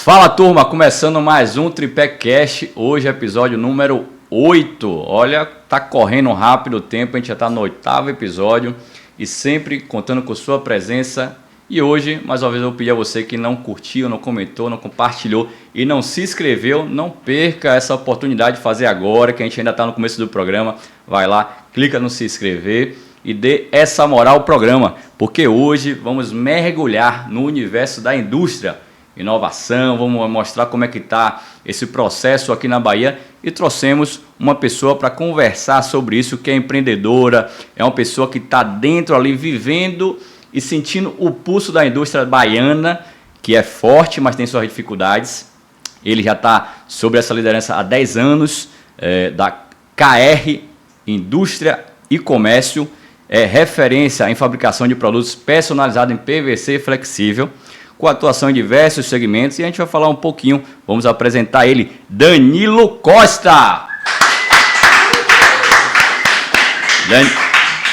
Fala turma, começando mais um Tripé Cast, hoje é episódio número 8, olha, tá correndo rápido o tempo, a gente já tá no 8º episódio e sempre contando com sua presença. E hoje, mais uma vez, eu vou pedir a você que não curtiu, não comentou, não compartilhou e não se inscreveu, não perca essa oportunidade de fazer agora, que a gente ainda está no começo do programa. Vai lá, clica no se inscrever e dê essa moral ao programa, porque hoje vamos mergulhar no universo da indústria, inovação, vamos mostrar como é que está esse processo aqui na Bahia e trouxemos uma pessoa para conversar sobre isso, que é empreendedora, é uma pessoa que está dentro ali, vivendo e sentindo o pulso da indústria baiana, que é forte, mas tem suas dificuldades. Ele já está sobre essa liderança há 10 anos, da KR Indústria e Comércio, é referência em fabricação de produtos personalizados em PVC flexível, com atuação em diversos segmentos, e a gente vai falar um pouquinho, vamos apresentar ele, Danilo Costa!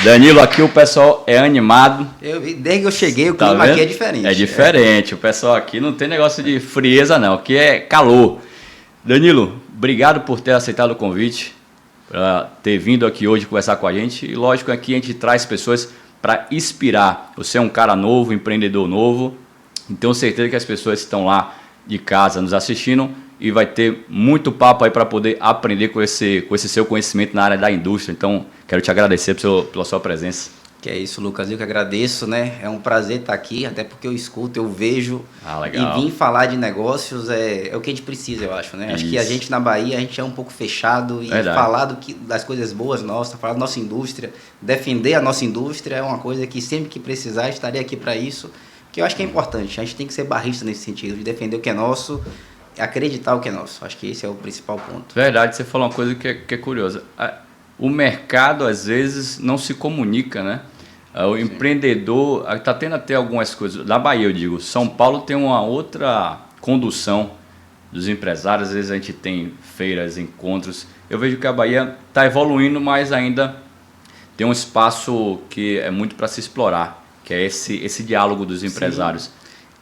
Danilo, aqui o pessoal é animado. Desde que eu cheguei, o clima aqui é diferente. É diferente, o pessoal aqui não tem negócio de frieza não, aqui é calor. Danilo, obrigado por ter aceitado o convite, por ter vindo aqui hoje conversar com a gente. E lógico, aqui a gente traz pessoas para inspirar. Você é um cara novo, empreendedor novo, e tenho certeza que as pessoas que estão lá de casa nos assistindo e vai ter muito papo aí para poder aprender com esse seu conhecimento na área da indústria. Então, quero te agradecer pela sua presença. Que é isso, Lucas, eu que agradeço, né? É um prazer estar aqui, até porque eu escuto, eu vejo. Legal. E vir falar de negócios é o que a gente precisa, eu acho, né? Acho que a gente na Bahia, a gente é um pouco fechado e Verdade. falar das coisas boas nossas, falar da nossa indústria, defender a nossa indústria é uma coisa que sempre que precisar, estarei aqui para isso, que eu acho que é importante. A gente tem que ser barrista nesse sentido, de defender o que é nosso, acreditar o que é nosso. Acho que esse é o principal ponto. Verdade, você falou uma coisa que é curiosa. O mercado, às vezes, não se comunica, né? O Sim. Empreendedor, está tendo até algumas coisas, da Bahia eu digo, São Paulo tem uma outra condução dos empresários, às vezes a gente tem feiras, encontros. Eu vejo que a Bahia está evoluindo, mas ainda tem um espaço que é muito para se explorar, que é esse diálogo dos empresários. Sim.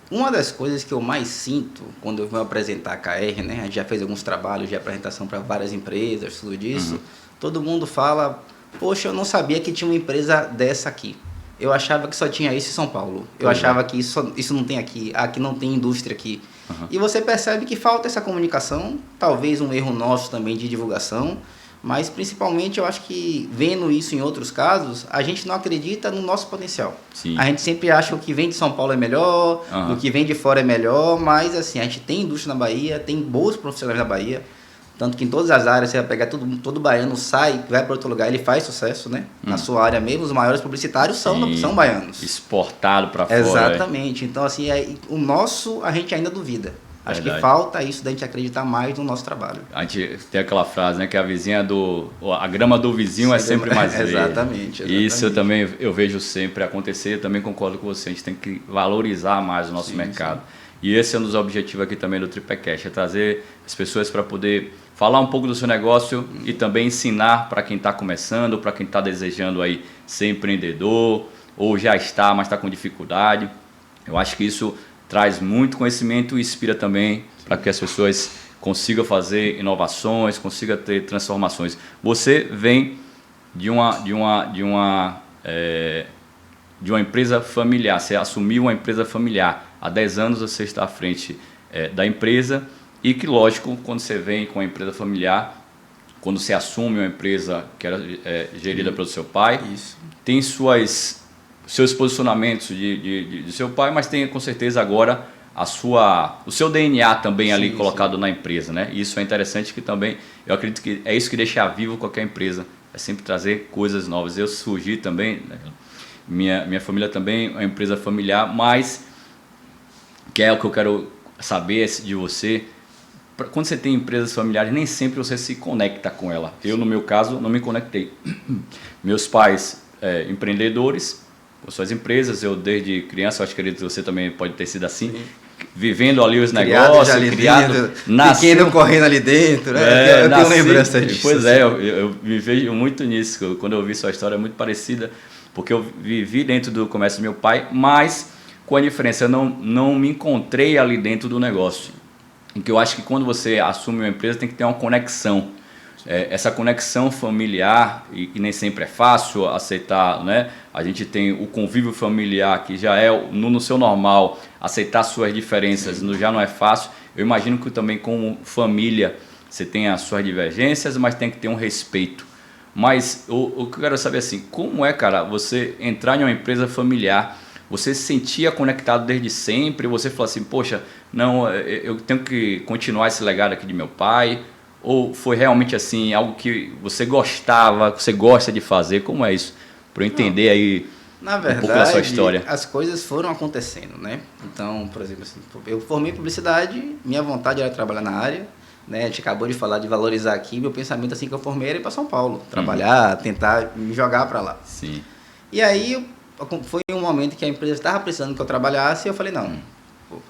Uma das coisas que eu mais sinto quando eu vou apresentar a KR, né? A gente já fez alguns trabalhos de apresentação para várias empresas, tudo disso. Todo mundo fala, poxa, eu não sabia que tinha uma empresa dessa aqui. Eu achava que só tinha isso em São Paulo. Eu achava que isso não tem aqui não tem indústria aqui. E você percebe que falta essa comunicação, talvez um erro nosso também de divulgação, mas principalmente eu acho que vendo isso em outros casos, a gente não acredita no nosso potencial. Sim. A gente sempre acha que o que vem de São Paulo é melhor, o que vem de fora é melhor, mas assim, a gente tem indústria na Bahia, tem bons profissionais na Bahia, tanto que em todas as áreas, você vai pegar todo baiano, sai, vai para outro lugar, ele faz sucesso, né? Na sua área mesmo, os maiores publicitários são baianos. Exportado para fora. Exatamente. Então, assim, o nosso a gente ainda duvida. Acho que falta isso da gente acreditar mais no nosso trabalho. A gente tem aquela frase, né, que a grama do vizinho é sempre mais verde. Exatamente. Isso eu vejo sempre acontecer, eu também concordo com você, a gente tem que valorizar mais o nosso mercado. Sim. E esse é um dos objetivos aqui também do TripéCast, é trazer as pessoas para poder falar um pouco do seu negócio e também ensinar para quem está começando, para quem está desejando aí ser empreendedor ou já está, mas está com dificuldade. Eu acho que isso traz muito conhecimento e inspira também para que as pessoas consigam fazer inovações, consigam ter transformações. Você vem de uma empresa familiar, você assumiu uma empresa familiar. Há 10 anos você está à frente da empresa e que, lógico, quando você vem com a empresa familiar, quando você assume uma empresa que era gerida pelo seu pai, tem seus posicionamentos de seu pai, mas tem com certeza agora o seu DNA também ali colocado na empresa, né? E isso é interessante, que também eu acredito que é isso que deixa vivo qualquer empresa, é sempre trazer coisas novas. Eu surgi também, né? Minha família também é uma empresa familiar, mas que é o que eu quero saber de você. Quando você tem empresas familiares, nem sempre você se conecta com ela. Eu, no meu caso, não me conectei. Meus pais, empreendedores, com suas empresas, eu desde criança, acho que você também pode ter sido assim, vivendo ali os negócios, pequeno correndo ali dentro, né? Eu tenho lembrança disso. Pois é, eu me vejo muito nisso. Quando eu vi sua história, é muito parecida, porque eu vivi dentro do comércio do meu pai, mas com a diferença, eu não me encontrei ali dentro do negócio. em que eu acho que quando você assume uma empresa tem que ter uma conexão. Essa conexão familiar, e nem sempre é fácil aceitar, né? A gente tem o convívio familiar, que já é no seu normal, aceitar suas diferenças já não é fácil. Eu imagino que também como família você tem as suas divergências, mas tem que ter um respeito. Mas o que eu quero saber assim, como é, cara, você entrar em uma empresa familiar, você se sentia conectado desde sempre, você falou assim, poxa, não, eu tenho que continuar esse legado aqui de meu pai, ou foi realmente assim, algo que você gostava, que você gosta de fazer, como é isso? Para eu entender aí na verdade, um pouco da sua história. As coisas foram acontecendo, né? Então, por exemplo, assim, eu formei publicidade, minha vontade era trabalhar na área, né? A gente acabou de falar de valorizar aqui, meu pensamento assim que eu formei era ir para São Paulo, trabalhar, tentar me jogar para lá. Sim. E aí foi um momento que a empresa estava precisando que eu trabalhasse e eu falei, não,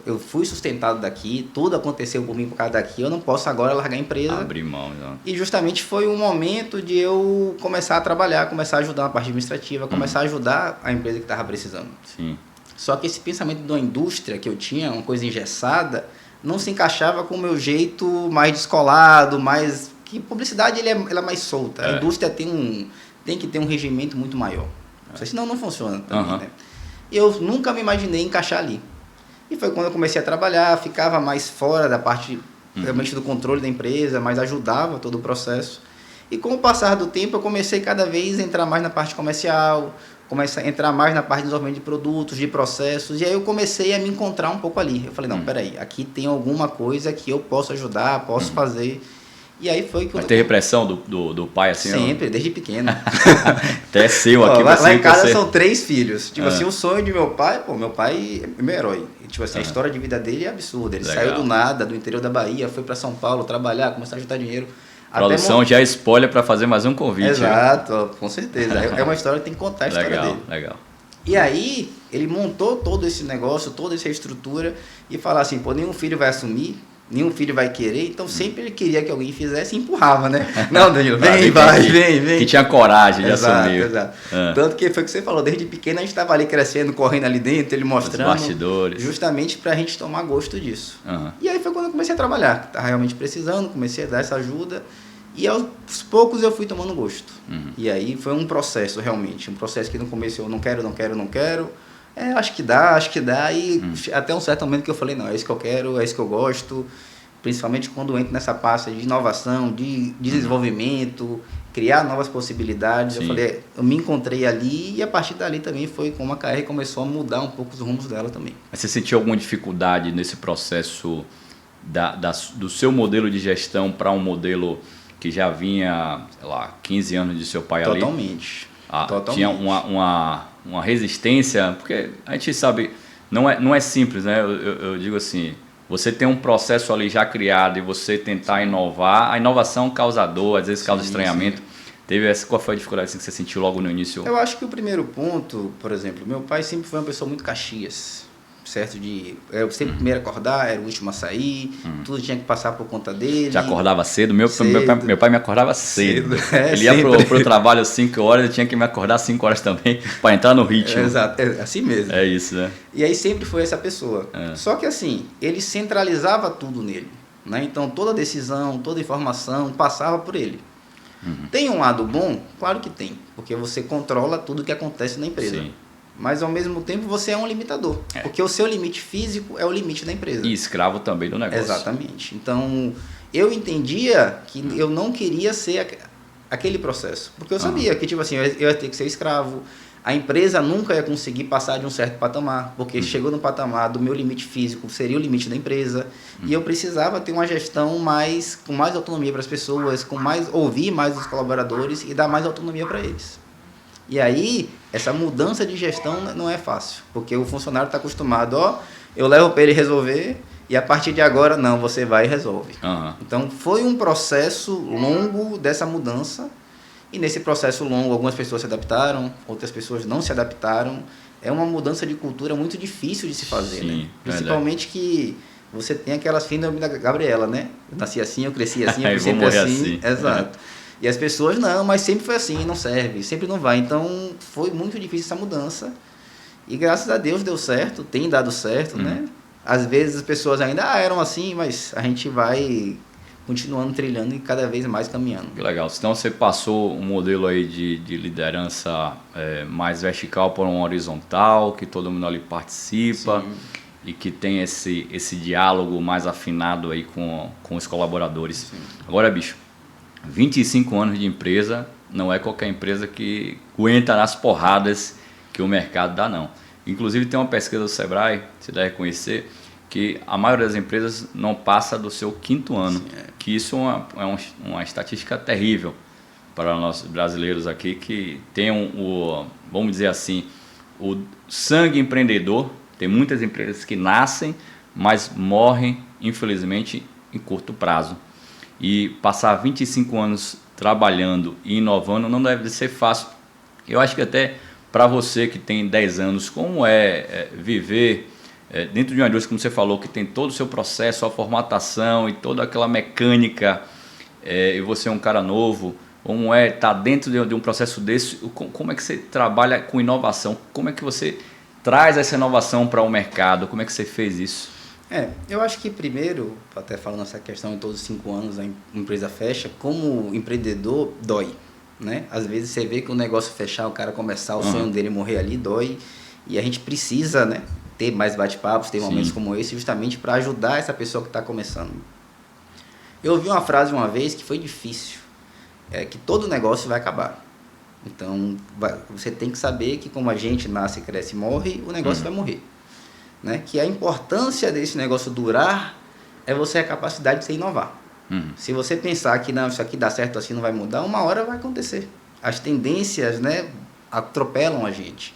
eu fui sustentado daqui, tudo aconteceu por mim por causa daqui, eu não posso agora largar a empresa. Abrir mão, não. E justamente foi um momento de eu começar a trabalhar, começar a ajudar na parte administrativa, começar a ajudar a empresa que estava precisando. Sim. Só que esse pensamento da indústria que eu tinha, uma coisa engessada, não se encaixava com o meu jeito mais descolado, mais... que publicidade ela é mais solta. A indústria tem que ter um regimento muito maior. Senão não funciona também, né? Eu nunca me imaginei encaixar ali. E foi quando eu comecei a trabalhar, ficava mais fora da parte realmente do controle da empresa, mas ajudava todo o processo. E com o passar do tempo, eu comecei cada vez a entrar mais na parte comercial, comecei a entrar mais na parte de desenvolvimento de produtos, de processos, e aí eu comecei a me encontrar um pouco ali. Eu falei, não, peraí, aqui tem alguma coisa que eu posso ajudar, posso fazer. E aí foi que Mas teve repressão do pai assim? Sempre, desde pequeno. Até seu aqui. Lá em casa são 3 filhos. Tipo assim, o sonho de meu pai, meu pai é meu herói. E, tipo assim, a história de vida dele é absurda. Ele saiu do nada, do interior da Bahia, foi para São Paulo trabalhar, começar a juntar dinheiro. A produção já spoiler para fazer mais um convite. Exato, com certeza. É uma história que tem que contar a história dele. Legal. E aí, ele montou todo esse negócio, toda essa estrutura e falou assim, pô, nenhum filho vai assumir, nenhum filho vai querer, então sempre ele queria que alguém fizesse e empurrava, né? Não, Danilo, vem. Que tinha coragem de assumir. Exato. Tanto que foi o que você falou, desde pequeno a gente estava ali crescendo, correndo ali dentro, ele mostrando. Os bastidores. Justamente para a gente tomar gosto disso. E aí foi quando eu comecei a trabalhar, estava realmente precisando, comecei a dar essa ajuda e aos poucos eu fui tomando gosto. E aí foi um processo realmente, um processo que no começo eu não quero. Acho que dá, e até um certo momento que eu falei, não, é isso que eu quero, é isso que eu gosto, principalmente quando eu entro nessa pasta de inovação, de desenvolvimento, criar novas possibilidades. Sim. Eu falei, eu me encontrei ali e a partir dali também foi como a KR começou a mudar um pouco os rumos dela também. Mas você sentiu alguma dificuldade nesse processo do seu modelo de gestão para um modelo que já vinha, sei lá, 15 anos de seu pai ali? Totalmente. Tinha uma resistência, porque a gente sabe, não é simples, né? Eu digo assim, você tem um processo ali já criado e você tentar inovar, a inovação causa dor, às vezes causa estranhamento. Qual foi a dificuldade assim, que você sentiu logo no início? Eu acho que o primeiro ponto, por exemplo, meu pai sempre foi uma pessoa muito Caxias, certo? Eu sempre primeiro a acordar, era o último a sair, tudo tinha que passar por conta dele. Já acordava cedo? Meu pai me acordava cedo. Ele ia pro trabalho às 5 horas, eu tinha que me acordar às 5 horas também, para entrar no ritmo. Exato, é assim mesmo. É isso, né? E aí sempre foi essa pessoa. Só que assim, ele centralizava tudo nele, né? Então toda decisão, toda informação passava por ele. Tem um lado bom? Claro que tem, porque você controla tudo que acontece na empresa. Sim. Mas ao mesmo tempo você é um limitador, porque o seu limite físico é o limite da empresa. E escravo também do negócio. Exatamente. Então eu entendia que eu não queria ser aquele processo, porque eu sabia que tipo assim, eu ia ter que ser escravo, a empresa nunca ia conseguir passar de um certo patamar, porque chegou no patamar do meu limite físico, seria o limite da empresa, e eu precisava ter uma gestão com mais autonomia para as pessoas, ouvir mais os colaboradores e dar mais autonomia para eles. E aí, essa mudança de gestão não é fácil, porque o funcionário está acostumado, eu levo para ele resolver, e a partir de agora, não, você vai e resolve. Então, foi um processo longo dessa mudança, e nesse processo longo, algumas pessoas se adaptaram, outras pessoas não se adaptaram. É uma mudança de cultura muito difícil de se fazer, Sim, né? Principalmente que você tem aquela síndrome da Gabriela, né? Eu nasci assim, eu cresci assim, eu fui sempre assim. Exato. E as pessoas, não, mas sempre foi assim, não serve, sempre não vai. Então, foi muito difícil essa mudança. E graças a Deus deu certo, tem dado certo, né? às vezes as pessoas ainda eram assim, mas a gente vai continuando trilhando e cada vez mais caminhando. Que legal. Então você passou um modelo aí de liderança mais vertical para um horizontal, que todo mundo ali participa. Sim. E que tem esse diálogo mais afinado aí com os colaboradores. Sim. Agora, bicho, 25 anos de empresa não é qualquer empresa que aguenta nas porradas que o mercado dá, não. Inclusive tem uma pesquisa do Sebrae, você deve conhecer, que a maioria das empresas não passa do seu 5º ano. Sim, que isso é uma estatística terrível para nós brasileiros aqui, que tem vamos dizer assim, o sangue empreendedor. Tem muitas empresas que nascem, mas morrem, infelizmente, em curto prazo. E passar 25 anos trabalhando e inovando não deve ser fácil. Eu acho que até para você que tem 10 anos, como viver dentro de uma indústria, como você falou, que tem todo o seu processo, a formatação e toda aquela mecânica, e você é um cara novo, como estar dentro de um processo desse, como é que você trabalha com inovação? Como é que você traz essa inovação para o mercado? Como é que você fez isso? Eu acho que primeiro, até falando essa questão em todos os 5 anos a empresa fecha, como empreendedor dói, né? Às vezes você vê que o negócio fechar, o cara começar, o sonho dele morrer ali, dói, e a gente precisa, né, ter mais bate-papos, ter momentos como esse, justamente para ajudar essa pessoa que está começando. Eu ouvi uma frase uma vez que foi difícil, que todo negócio vai acabar. Então, você tem que saber que como a gente nasce, cresce e morre, o negócio vai morrer. Né? Que a importância desse negócio durar é você a capacidade de se inovar. Se você pensar que não, isso aqui dá certo assim, não vai mudar, uma hora vai acontecer. As tendências, né, atropelam a gente.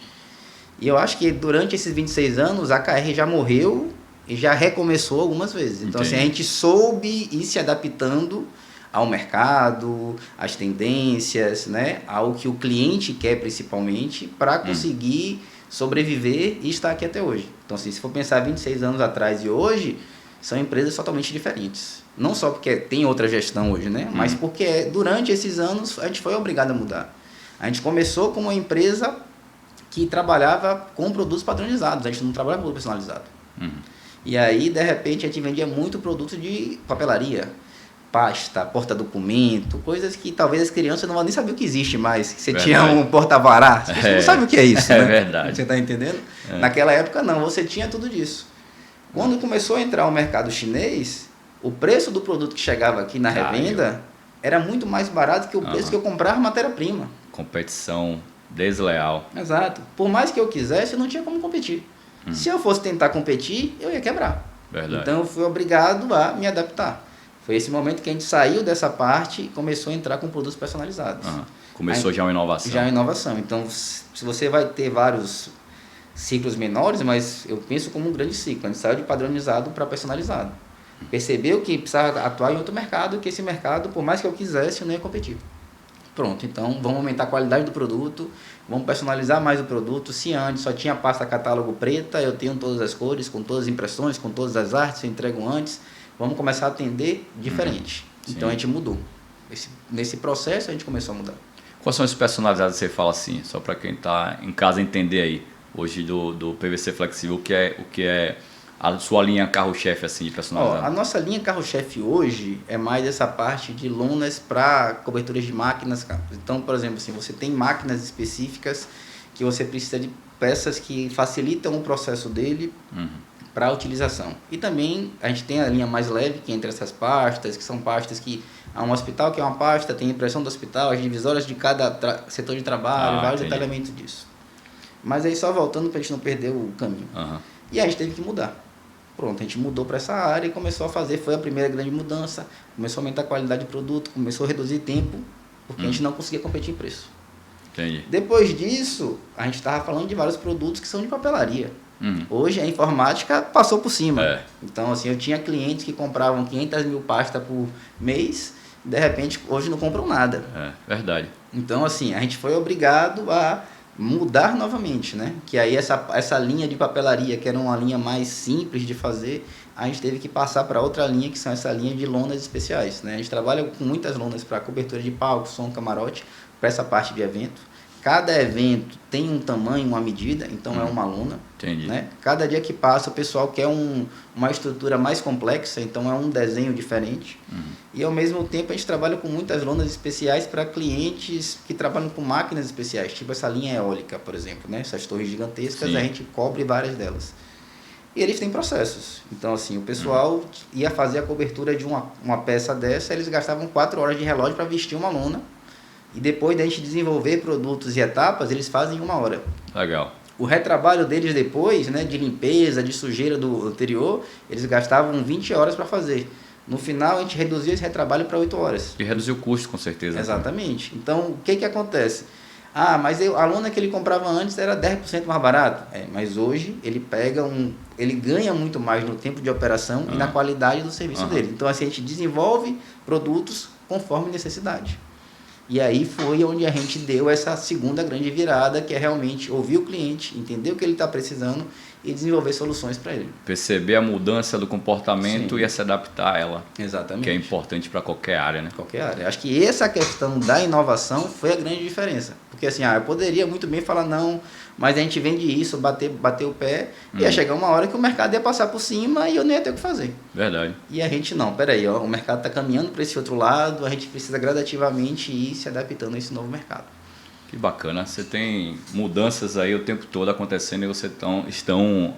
E eu acho que durante esses 26 anos, a KR já morreu e já recomeçou algumas vezes. Então, assim, a gente soube ir se adaptando ao mercado, às tendências, né, ao que o cliente quer principalmente, para conseguir sobreviver e estar aqui até hoje. Então, assim, se for pensar 26 anos atrás e hoje, são empresas totalmente diferentes. Não só porque tem outra gestão hoje, né, mas porque durante esses anos a gente foi obrigado a mudar. A gente começou como uma empresa que trabalhava com produtos padronizados, a gente não trabalhava com produto personalizado. E aí, de repente, a gente vendia muito produto de papelaria, pasta, porta-documento, coisas que talvez as crianças não vão nem saber o que existe mais. Você tinha um porta-vará, você não sabe o que é isso, né? É verdade. Você está entendendo? Naquela época não, você tinha tudo disso. Quando começou a entrar o mercado chinês, o preço do produto que chegava aqui na revenda era muito mais barato que o preço que eu comprava matéria-prima. Competição desleal. Exato. Por mais que eu quisesse, eu não tinha como competir. Se eu fosse tentar competir, eu ia quebrar. Verdade. Então eu fui obrigado a me adaptar. Foi esse momento que a gente saiu dessa parte e começou a entrar com produtos personalizados. Começou já uma inovação. Já uma inovação. Então, se você vai ter vários ciclos menores, mas eu penso como um grande ciclo. A gente saiu de padronizado para personalizado. Percebeu que precisava atuar em outro mercado, que esse mercado, por mais que eu quisesse, eu não ia competir. Pronto, então vamos aumentar a qualidade do produto, vamos personalizar mais o produto. Se antes só tinha pasta catálogo preta, eu tenho todas as cores, com todas as impressões, com todas as artes, eu entrego antes. Vamos começar a atender diferente. Então a gente mudou. Nesse processo a gente começou a mudar. Quais são os personalizados que você fala assim, só para quem está em casa entender aí, hoje do PVC Flexível, o que é a sua linha carro-chefe assim, de personalizado? A nossa linha carro-chefe hoje é mais essa parte de lonas para coberturas de máquinas. Então, por exemplo, assim, você tem máquinas específicas que você precisa de peças que facilitam o processo dele para a utilização. E também a gente tem a linha mais leve, que é entre essas pastas, que são pastas que há um hospital que é uma pasta, tem a impressão do hospital, as divisórias de cada setor de trabalho, vários detalhamentos disso. Mas aí só voltando para a gente não perder o caminho. E aí a gente teve que mudar. Pronto, a gente mudou para essa área e começou a fazer, foi a primeira grande mudança, começou a aumentar a qualidade do produto, começou a reduzir tempo, porque a gente não conseguia competir em preço. Entendi. Depois disso, a gente estava falando de vários produtos que são de papelaria. Hoje a informática passou por cima. Então, assim, eu tinha clientes que compravam 500 mil pastas por mês, de repente hoje não compram nada. Verdade. Então, assim, a gente foi obrigado a mudar novamente, né? Que aí essa linha de papelaria, que era uma linha mais simples de fazer, a gente teve que passar para outra linha, que são essa linha de lonas especiais, né? A gente trabalha com muitas lonas para cobertura de palco, som, camarote, para essa parte de evento. cada evento tem um tamanho, uma medida, então é uma lona. Entendi. Né? Cada dia que passa o pessoal quer uma estrutura mais complexa, então é um desenho diferente. E ao mesmo tempo a gente trabalha com muitas lonas especiais para clientes que trabalham com máquinas especiais, tipo essa linha eólica, por exemplo, né? Essas torres gigantescas, Sim. a gente cobre várias delas. E eles têm processos. Então, assim, o pessoal ia fazer a cobertura de uma peça dessa, eles gastavam 4 horas de relógio para vestir uma lona. E depois da gente desenvolver produtos e etapas, eles fazem em 1 hora. Legal. O retrabalho deles depois, né, de limpeza, de sujeira do anterior, eles gastavam 20 horas para fazer. No final, a gente reduziu esse retrabalho para 8 horas. E reduziu o custo, com certeza. Exatamente. Então, o que acontece? Ah, mas a lona que ele comprava antes era 10% mais barato. Mas hoje ele ganha muito mais no tempo de operação e na qualidade do serviço dele. Então, assim, a gente desenvolve produtos conforme necessidade. E aí foi onde a gente deu essa segunda grande virada, que é realmente ouvir o cliente, entender o que ele está precisando e desenvolver soluções para ele. Perceber a mudança do comportamento Sim. e se adaptar a ela. Exatamente. Que é importante para qualquer área, né? Qualquer área. Acho que essa questão da inovação foi a grande diferença. Porque assim, eu poderia muito bem falar não, mas a gente vende isso, bater o pé, e ia chegar uma hora que o mercado ia passar por cima e eu não ia ter o que fazer. Verdade. E a gente não, peraí, o mercado está caminhando para esse outro lado, a gente precisa gradativamente ir se adaptando a esse novo mercado. Que bacana. Você tem mudanças aí o tempo todo acontecendo e vocês estão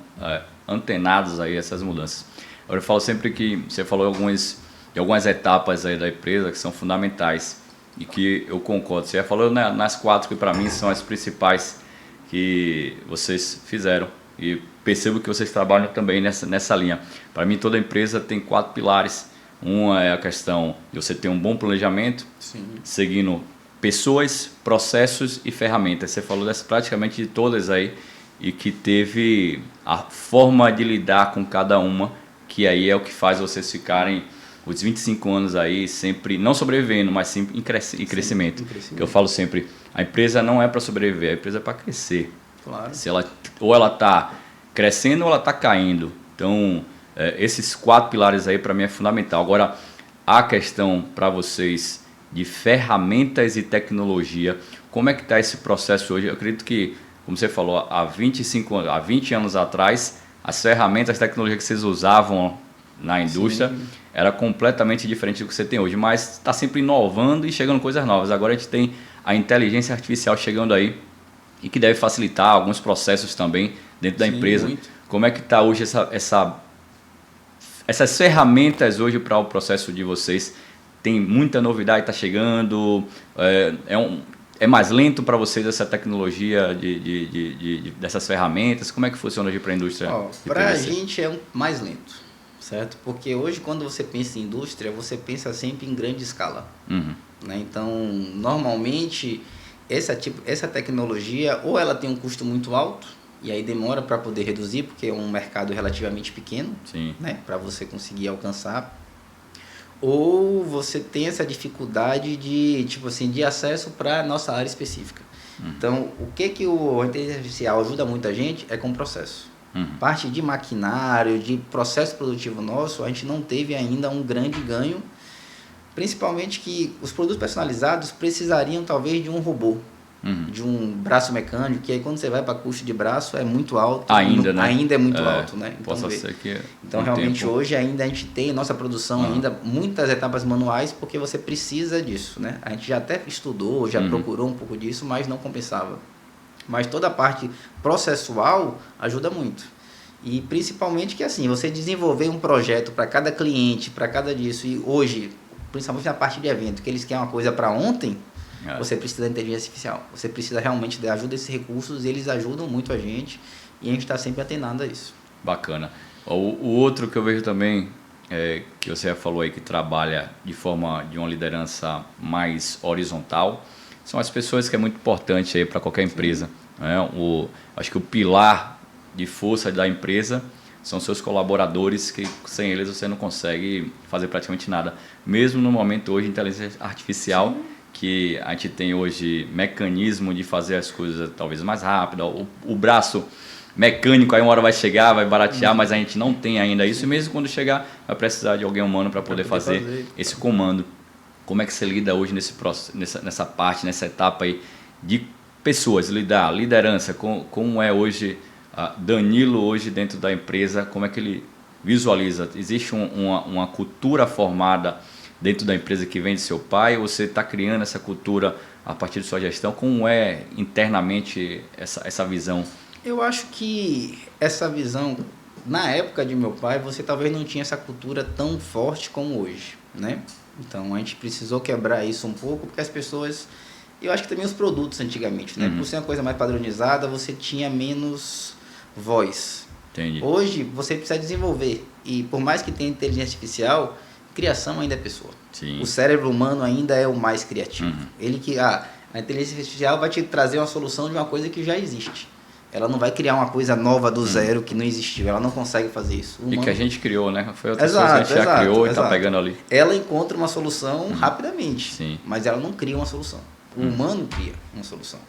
antenados aí a essas mudanças. Eu falo sempre que você falou de algumas etapas aí da empresa que são fundamentais e que eu concordo. Você já falou nas 4 que para mim são as principais que vocês fizeram e percebo que vocês trabalham também nessa linha. Para mim toda empresa tem 4 pilares. Uma é a questão de você ter um bom planejamento, Sim. seguindo pessoas, processos e ferramentas. Você falou praticamente de todas aí e que teve a forma de lidar com cada uma, que aí é o que faz vocês ficarem os 25 anos aí sempre não sobrevivendo, mas sim em crescimento. Que eu falo sempre, a empresa não é para sobreviver, a empresa é para crescer. Claro. Ou ela está crescendo ou ela está caindo. Então, esses 4 pilares aí para mim é fundamental. Agora, a questão para vocês de ferramentas e tecnologia, como é que está esse processo hoje? Eu acredito que, como você falou, há 20 anos atrás, as ferramentas, as tecnologias que vocês usavam na indústria era completamente diferente do que você tem hoje, mas está sempre inovando e chegando coisas novas. Agora a gente tem a inteligência artificial chegando aí e que deve facilitar alguns processos também dentro da empresa. Muito. Como é que está hoje essas ferramentas hoje para o processo de vocês? Tem muita novidade, está chegando, é mais lento para vocês essa tecnologia dessas ferramentas? Como é que funciona hoje para a indústria? Para a gente é mais lento, certo? Porque hoje quando você pensa em indústria, você pensa sempre em grande escala. Né? Então, normalmente, essa tecnologia, ou ela tem um custo muito alto, e aí demora para poder reduzir, porque é um mercado relativamente pequeno, né? Para você conseguir alcançar. Ou você tem essa dificuldade de acesso para a nossa área específica. Então, o que a inteligência artificial ajuda muita gente é com o processo. Parte de maquinário, de processo produtivo nosso, a gente não teve ainda um grande ganho, principalmente que os produtos personalizados precisariam talvez de um robô, de um braço mecânico, que aí quando você vai para custo de braço é muito alto. Ainda, né? Ainda é muito alto, né? Então, possa ser que então realmente hoje ainda a gente tem nossa produção ainda muitas etapas manuais, porque você precisa disso, né? A gente já até estudou, já procurou um pouco disso, mas não compensava. Mas toda a parte processual ajuda muito. E principalmente que assim, você desenvolver um projeto para cada cliente, para cada disso, e hoje, principalmente na parte de evento, que eles querem uma coisa para ontem, você precisa da inteligência artificial. Você precisa realmente da ajuda desses recursos, e eles ajudam muito a gente, e a gente está sempre atenado a isso. Bacana. O outro que eu vejo também, que você já falou aí, que trabalha de uma liderança mais horizontal, são as pessoas, que é muito importante aí para qualquer empresa. Né? Acho que o pilar de força da empresa são seus colaboradores, que sem eles você não consegue fazer praticamente nada. Mesmo no momento hoje de inteligência artificial, que a gente tem hoje mecanismo de fazer as coisas talvez mais rápido, o braço mecânico aí uma hora vai chegar, vai baratear, mas a gente não tem ainda isso, e mesmo quando chegar vai precisar de alguém humano para poder fazer esse comando. Como é que você lida hoje nessa parte, nessa etapa aí de pessoas, liderança, como é hoje, Danilo hoje dentro da empresa, como é que ele visualiza? Existe uma cultura formada dentro da empresa que vem de seu pai, ou você está criando essa cultura a partir de sua gestão? Como é internamente essa visão? Eu acho que essa visão, na época de meu pai, você talvez não tinha essa cultura tão forte como hoje, né? Então a gente precisou quebrar isso um pouco, porque as pessoas, eu acho que também os produtos antigamente, né? Por ser uma coisa mais padronizada, você tinha menos voz. Entendi. Hoje você precisa desenvolver, e por mais que tenha inteligência artificial, criação ainda é pessoa. Sim. O cérebro humano ainda é o mais criativo. Ele que a inteligência artificial vai te trazer uma solução de uma coisa que já existe. Ela não vai criar uma coisa nova do zero que não existiu. Ela não consegue fazer isso. E que a gente criou, né? Foi outra coisa que a gente já criou e está pegando ali. Ela encontra uma solução rapidamente, Sim. mas ela não cria uma solução. O humano cria uma solução.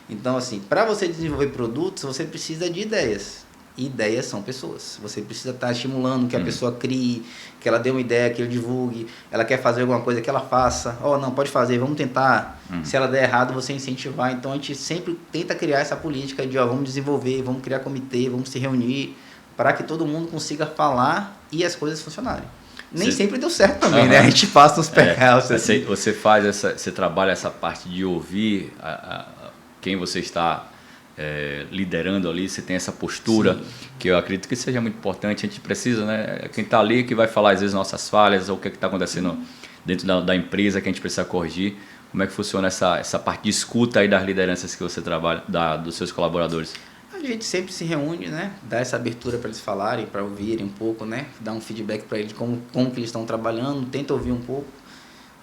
Então, assim, para você desenvolver produtos, você precisa de ideias. Ideias são pessoas. Você precisa estar estimulando que a pessoa crie, que ela dê uma ideia, que ele divulgue. Ela quer fazer alguma coisa, que ela faça. Não, pode fazer, vamos tentar. Se ela der errado, você incentivar. Então, a gente sempre tenta criar essa política de, vamos desenvolver, vamos criar comitê, vamos se reunir, para que todo mundo consiga falar e as coisas funcionarem. Nem sempre deu certo também, né? A gente passa uns percalços. Assim. Você você trabalha essa parte de ouvir quem você está liderando ali, você tem essa postura. Sim. Que eu acredito que seja muito importante. A gente precisa, né? Quem está ali que vai falar às vezes nossas falhas ou o que está acontecendo dentro da empresa que a gente precisa corrigir. Como é que funciona essa parte de escuta aí das lideranças que você trabalha, dos seus colaboradores? A gente sempre se reúne, né? Dá essa abertura para eles falarem, para ouvirem um pouco, né? Dar um feedback para eles como que eles estão trabalhando, tenta ouvir um pouco.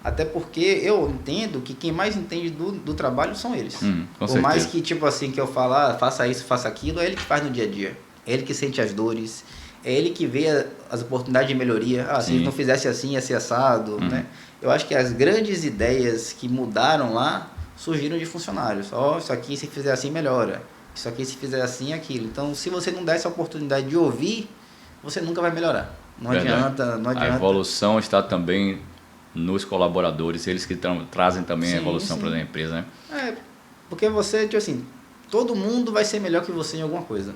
Até porque eu entendo que quem mais entende do trabalho são eles. Por mais que, tipo assim, que eu falar, faça isso, faça aquilo, é ele que faz no dia a dia. É ele que sente as dores, é ele que vê as oportunidades de melhoria. Se ele não fizesse assim, ia ser assado, né? Eu acho que as grandes ideias que mudaram lá surgiram de funcionários. Isso aqui, se fizer assim, melhora. Isso aqui, se fizer assim, é aquilo. Então, se você não der essa oportunidade de ouvir, você nunca vai melhorar. Não adianta. A evolução está também nos colaboradores, eles que trazem também a evolução para a empresa, né? Porque você, tipo assim, todo mundo vai ser melhor que você em alguma coisa.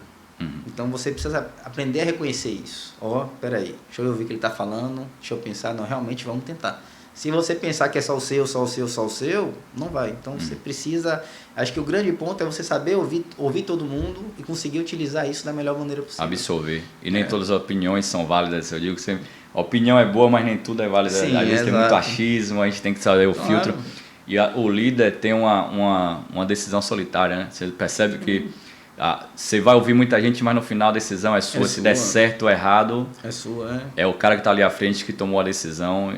Então você precisa aprender a reconhecer isso. Peraí, deixa eu ouvir o que ele está falando, deixa eu pensar, não, realmente vamos tentar. Se você pensar que é só o seu, não vai. Então você precisa, acho que o grande ponto é você saber ouvir todo mundo e conseguir utilizar isso da melhor maneira possível. Absorver. E nem todas as opiniões são válidas. Eu digo que sempre, a opinião é boa, mas nem tudo é válido. Sim, às vezes tem muito achismo, a gente tem que saber o filtro. E o líder tem uma decisão solitária, né? Você percebe que você vai ouvir muita gente, mas no final a decisão é sua. Se der certo ou errado, é sua. É o cara que está ali à frente que tomou a decisão.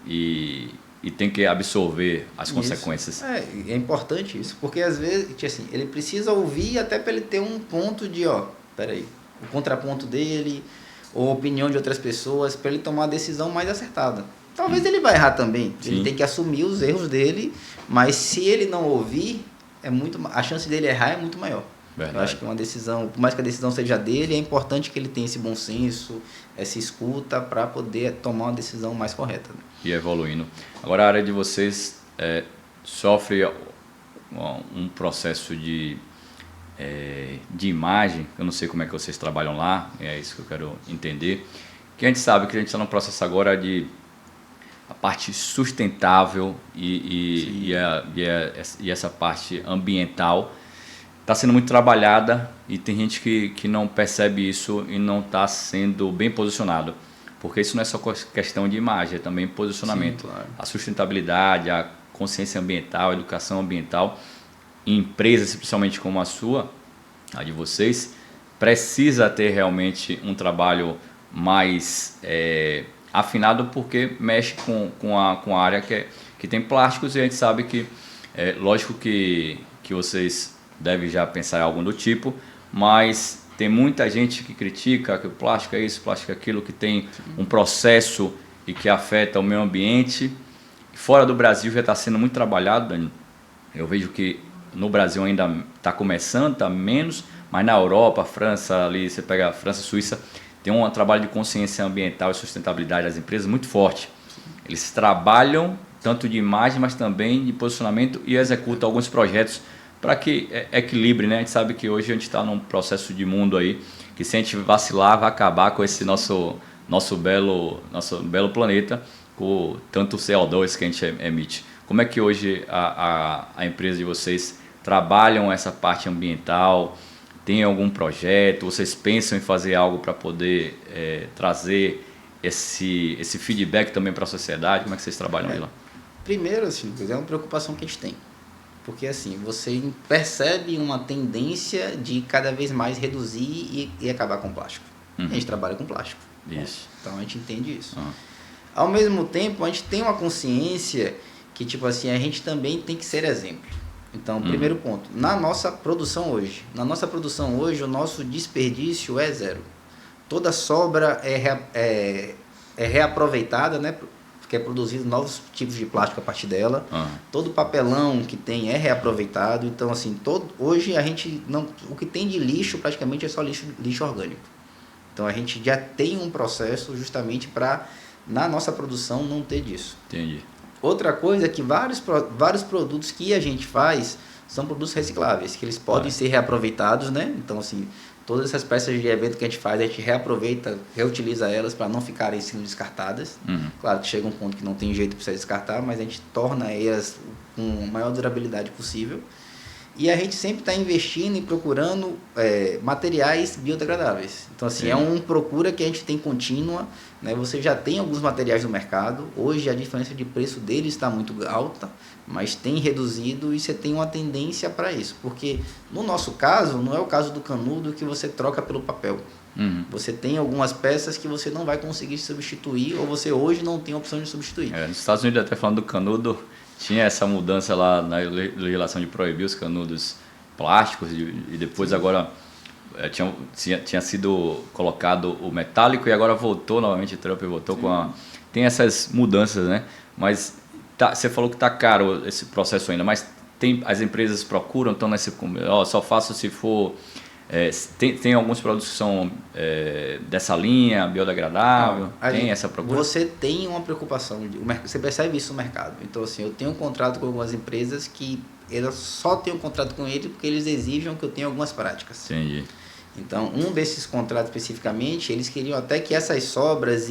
E tem que absorver as consequências. É importante isso, porque às vezes assim, ele precisa ouvir até para ele ter um ponto de, peraí, o contraponto dele, ou a opinião de outras pessoas, para ele tomar a decisão mais acertada. Talvez ele vai errar também, ele tem que assumir os erros dele, mas se ele não ouvir, a chance dele errar é muito maior. Verdade. Eu acho que uma decisão, por mais que a decisão seja dele, é importante que ele tenha esse bom senso, essa escuta para poder tomar uma decisão mais correta. Né? E evoluindo. Agora a área de vocês sofre um processo de imagem, eu não sei como é que vocês trabalham lá, é isso que eu quero entender, que a gente sabe que a gente está num processo agora de a parte sustentável e essa parte ambiental está sendo muito trabalhada e tem gente que não percebe isso e não está sendo bem posicionado. Porque isso não é só questão de imagem, é também posicionamento. Sim, claro. A sustentabilidade, a consciência ambiental, a educação ambiental, em empresas, principalmente como a sua, a de vocês, precisa ter realmente um trabalho mais afinado, porque mexe com a área que tem plásticos e a gente sabe que, lógico que vocês devem já pensar em algo do tipo, mas tem muita gente que critica que o plástico é isso, plástico é aquilo, que tem um processo e que afeta o meio ambiente. Fora do Brasil já está sendo muito trabalhado, Danilo. Eu vejo que no Brasil ainda está começando, está menos, mas na Europa, França, ali você pega a França, Suíça, tem um trabalho de consciência ambiental e sustentabilidade das empresas muito forte. Eles trabalham tanto de imagem, mas também de posicionamento e executam alguns projetos para que equilibre, né? A gente sabe que hoje a gente está num processo de mundo aí que se a gente vacilar vai acabar com esse nosso belo planeta, com tanto CO2 que a gente emite. Como é que hoje a empresa de vocês trabalham essa parte ambiental? Tem algum projeto? Vocês pensam em fazer algo para poder trazer esse feedback também para a sociedade? Como é que vocês trabalham aí lá? Primeiro, assim, é uma preocupação que a gente tem. Porque assim, você percebe uma tendência de cada vez mais reduzir e acabar com plástico. A gente trabalha com plástico. Isso. Então a gente entende isso. Ao mesmo tempo, a gente tem uma consciência que, tipo assim, a gente também tem que ser exemplo. Então, primeiro ponto, na nossa produção hoje, o nosso desperdício é zero. Toda sobra é reaproveitada, né? Porque é produzido novos tipos de plástico a partir dela. Todo papelão que tem é reaproveitado. Então, assim, hoje a gente não, o que tem de lixo praticamente é só lixo orgânico. Então, a gente já tem um processo justamente para, na nossa produção, não ter disso. Entendi. Outra coisa é que vários produtos que a gente faz são produtos recicláveis, que eles podem ser reaproveitados, né? Então, assim, todas essas peças de evento que a gente faz, a gente reaproveita, reutiliza elas para não ficarem sendo descartadas. Claro que chega um ponto que não tem jeito para você descartar, mas a gente torna elas com a maior durabilidade possível. E a gente sempre está investindo e procurando materiais biodegradáveis. Então, assim, é uma procura que a gente tem contínua, né? Você já tem alguns materiais no mercado. Hoje, a diferença de preço deles está muito alta, mas tem reduzido e você tem uma tendência para isso. Porque, no nosso caso, não é o caso do canudo que você troca pelo papel. Você tem algumas peças que você não vai conseguir substituir ou você hoje não tem a opção de substituir. Nos Estados Unidos, até falando do canudo, tinha essa mudança lá na legislação de proibir os canudos plásticos e depois agora tinha sido colocado o metálico e agora voltou novamente, Trump voltou tem essas mudanças, né? Mas você falou que está caro esse processo ainda, mas as empresas procuram, estão nesse... só faço se for... tem alguns produtos que são dessa linha, biodegradável, tem essa procura? Você tem uma preocupação, você percebe isso no mercado. Então, assim, eu tenho um contrato com algumas empresas que eu só tenho um contrato com eles porque eles exigem que eu tenha algumas práticas. Entendi. Então, um desses contratos especificamente, eles queriam até que essas sobras,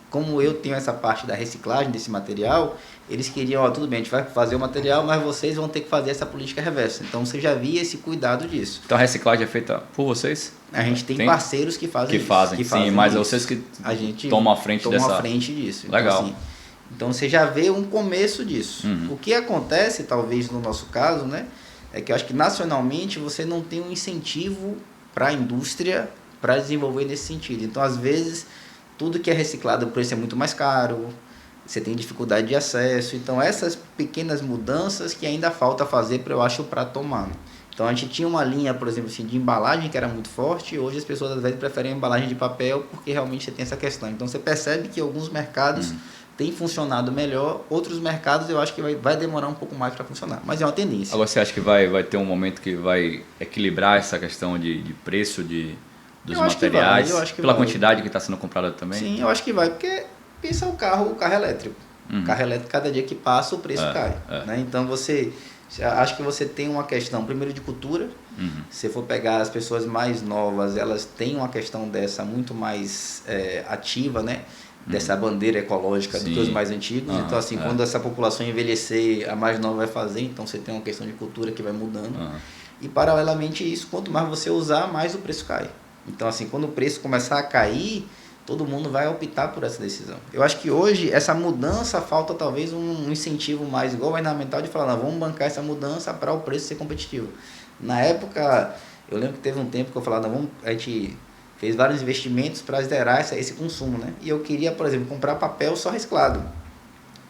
como eu tenho essa parte da reciclagem desse material, eles queriam, tudo bem, a gente vai fazer o material, mas vocês vão ter que fazer essa política reversa. Então, você já via esse cuidado disso. Então, a reciclagem é feita por vocês? A gente tem parceiros que fazem isso. Que fazem, mas vocês que tomam a frente disso. Legal. Então, assim, então, você já vê um começo disso. O que acontece, talvez, no nosso caso, né, é que eu acho que nacionalmente você não tem um incentivo para a indústria para desenvolver nesse sentido. Então, às vezes, tudo que é reciclado, o preço é muito mais caro, você tem dificuldade de acesso. Então, essas pequenas mudanças que ainda falta fazer, eu acho, para tomar. Então, a gente tinha uma linha, por exemplo, assim, de embalagem que era muito forte, e hoje as pessoas, às vezes, preferem a embalagem de papel porque realmente você tem essa questão. Então, você percebe que alguns mercados têm funcionado melhor, outros mercados eu acho que vai demorar um pouco mais para funcionar, mas é uma tendência. Agora, você acha que vai ter um momento que vai equilibrar essa questão de preço dos materiais, pela quantidade que está sendo comprada também? Sim, eu acho que vai, porque pensa o carro elétrico. O carro elétrico, cada dia que passa, o preço cai. Né? Então, acho que você tem uma questão, primeiro, de cultura. Se for pegar as pessoas mais novas, elas têm uma questão dessa muito mais ativa, né? Dessa bandeira ecológica do que os mais antigos. Então, assim, quando essa população envelhecer, a mais nova vai fazer. Então, você tem uma questão de cultura que vai mudando. E, paralelamente a isso, quanto mais você usar, mais o preço cai. Então, assim, quando o preço começar a cair, todo mundo vai optar por essa decisão. Eu acho que hoje, essa mudança, falta talvez um incentivo mais governamental de falar, não, vamos bancar essa mudança para o preço ser competitivo. Na época, eu lembro que teve um tempo que eu falava, não, a gente fez vários investimentos para zerar esse consumo, né? E eu queria, por exemplo, comprar papel só reciclado,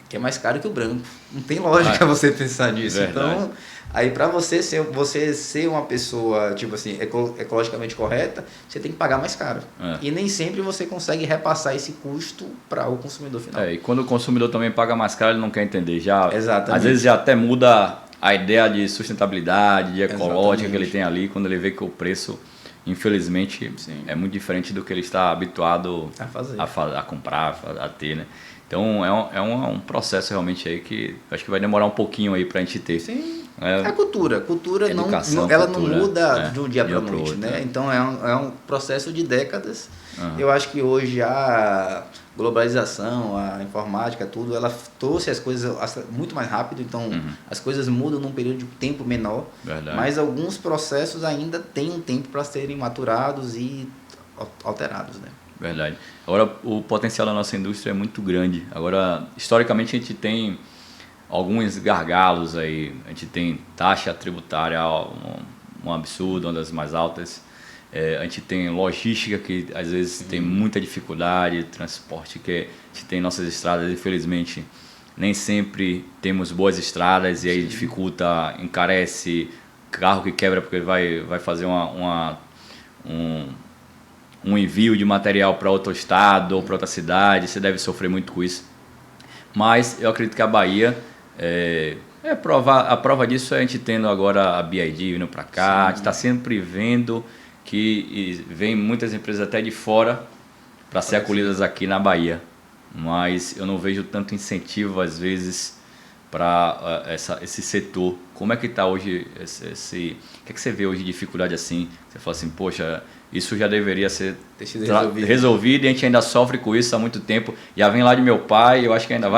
que é mais caro que o branco. Não tem lógica você pensar nisso. Verdade. Então, aí para você ser uma pessoa, tipo assim, ecologicamente correta, você tem que pagar mais caro. E nem sempre você consegue repassar esse custo para o consumidor final. E quando o consumidor também paga mais caro, ele não quer entender. Exatamente. Às vezes já até muda a ideia de sustentabilidade, de ecológica que ele tem ali, quando ele vê que o preço, infelizmente, é muito diferente do que ele está habituado a comprar, a ter, né? Então é um processo realmente aí que acho que vai demorar um pouquinho aí para a gente ter. Sim. É a cultura. Cultura Educação, ela cultura, não muda de um dia para pro noite, outro, né? Então é um processo de décadas. Uhum. Eu acho que hoje a globalização, a informática, tudo, ela trouxe as coisas muito mais rápido. Então as coisas mudam num período de tempo menor. Verdade. Mas alguns processos ainda têm um tempo para serem maturados e alterados, né? Verdade. Agora, o potencial da nossa indústria é muito grande. Agora, historicamente, a gente tem alguns gargalos aí. A gente tem taxa tributária um absurdo, uma das mais altas. A gente tem logística que às vezes tem muita dificuldade, transporte que a gente tem em nossas estradas, infelizmente, nem sempre temos boas estradas e aí dificulta, encarece, carro que quebra porque vai fazer um envio de material para outro estado ou para outra cidade, você deve sofrer muito com isso. Mas eu acredito que a Bahia, a prova disso é a gente tendo agora a BID vindo para cá, a gente está sempre vendo que vem muitas empresas até de fora para ser acolhidas aqui na Bahia. Mas eu não vejo tanto incentivo às vezes para esse setor. Como é que está hoje o que é que você vê hoje de dificuldade assim? Você fala assim, poxa, isso já deveria ser resolvido e a gente ainda sofre com isso há muito tempo. Já vem lá de meu pai, eu acho que ainda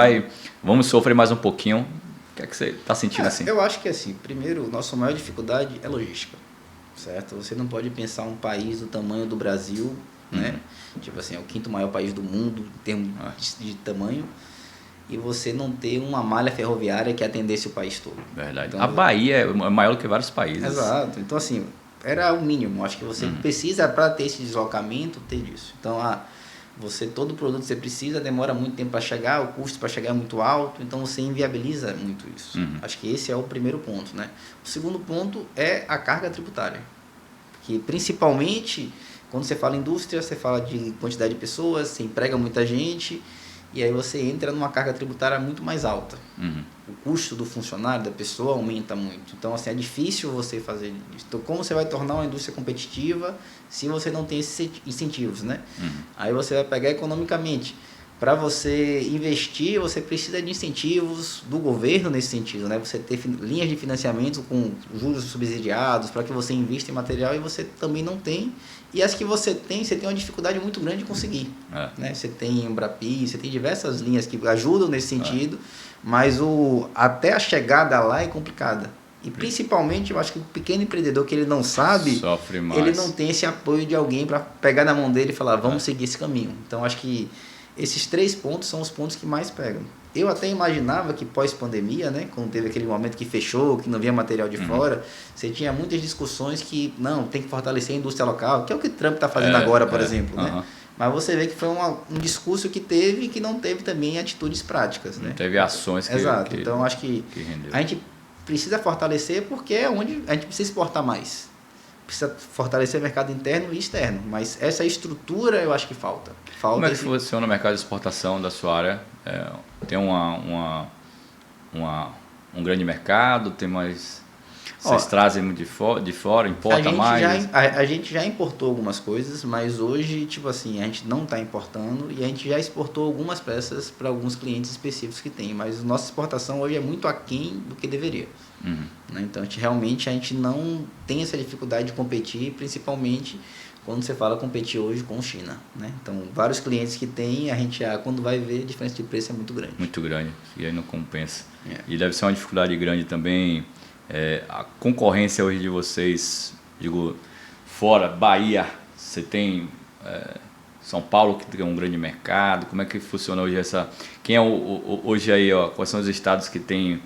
vamos sofrer mais um pouquinho. O que é que você está sentindo assim? Eu acho que assim, primeiro, nossa maior dificuldade é logística, certo? Você não pode pensar um país do tamanho do Brasil, né? Tipo assim, é o 5º maior país do mundo em termos de tamanho, e você não ter uma malha ferroviária que atendesse o país todo. Verdade. Então, a Bahia é maior do que vários países. Exato. Então, assim, era o mínimo. Acho que você precisa, para ter esse deslocamento, ter isso. Então, todo produto que você precisa demora muito tempo para chegar, o custo para chegar é muito alto, então você inviabiliza muito isso. Acho que esse é o primeiro ponto, né? O segundo ponto é a carga tributária, que principalmente quando você fala indústria, você fala de quantidade de pessoas, você emprega muita gente, e aí você entra numa carga tributária muito mais alta. O custo do funcionário, da pessoa, aumenta muito. Então, assim, é difícil você fazer isso. Então, como você vai tornar uma indústria competitiva se você não tem esses incentivos, né? Aí você vai pegar economicamente. Para você investir, você precisa de incentivos do governo nesse sentido, né? Você ter linhas de financiamento com juros subsidiados para que você invista em material, e você também não tem. E as que você tem uma dificuldade muito grande de conseguir. Né? Você tem Embrapi, você tem diversas linhas que ajudam nesse sentido, mas até a chegada lá é complicada. E principalmente, eu acho que o pequeno empreendedor que ele não sabe, sofre mais. Ele não tem esse apoio de alguém para pegar na mão dele e falar, vamos seguir esse caminho. Então, acho que esses 3 pontos são os pontos que mais pegam. Eu até imaginava que pós-pandemia, né, quando teve aquele momento que fechou, que não havia material de fora, você tinha muitas discussões que, não, tem que fortalecer a indústria local, que é o que o Trump está fazendo agora, por exemplo. Né? Mas você vê que foi um discurso que teve e que não teve também atitudes práticas. Né? Não teve ações que... Exato. Então, acho que a gente precisa fortalecer porque é onde a gente precisa exportar mais. Precisa fortalecer o mercado interno e externo, mas essa estrutura eu acho que falta. Como é que funciona o mercado de exportação da sua área? Tem um grande mercado? Tem mais... Vocês trazem de fora, importa mais? A gente já importou algumas coisas, mas hoje, tipo assim, a gente não está importando e a gente já exportou algumas peças para alguns clientes específicos que tem, mas nossa exportação hoje é muito aquém do que deveria. Né? Então, a gente não tem essa dificuldade de competir, principalmente quando você fala competir hoje com China. Né? Então, vários clientes que tem, a gente quando vai ver, a diferença de preço é muito grande. Muito grande, e aí não compensa. E deve ser uma dificuldade grande também. A concorrência hoje de vocês, digo, fora Bahia, você tem São Paulo, que tem um grande mercado. Como é que funciona hoje quem é hoje aí, quais são os estados que tem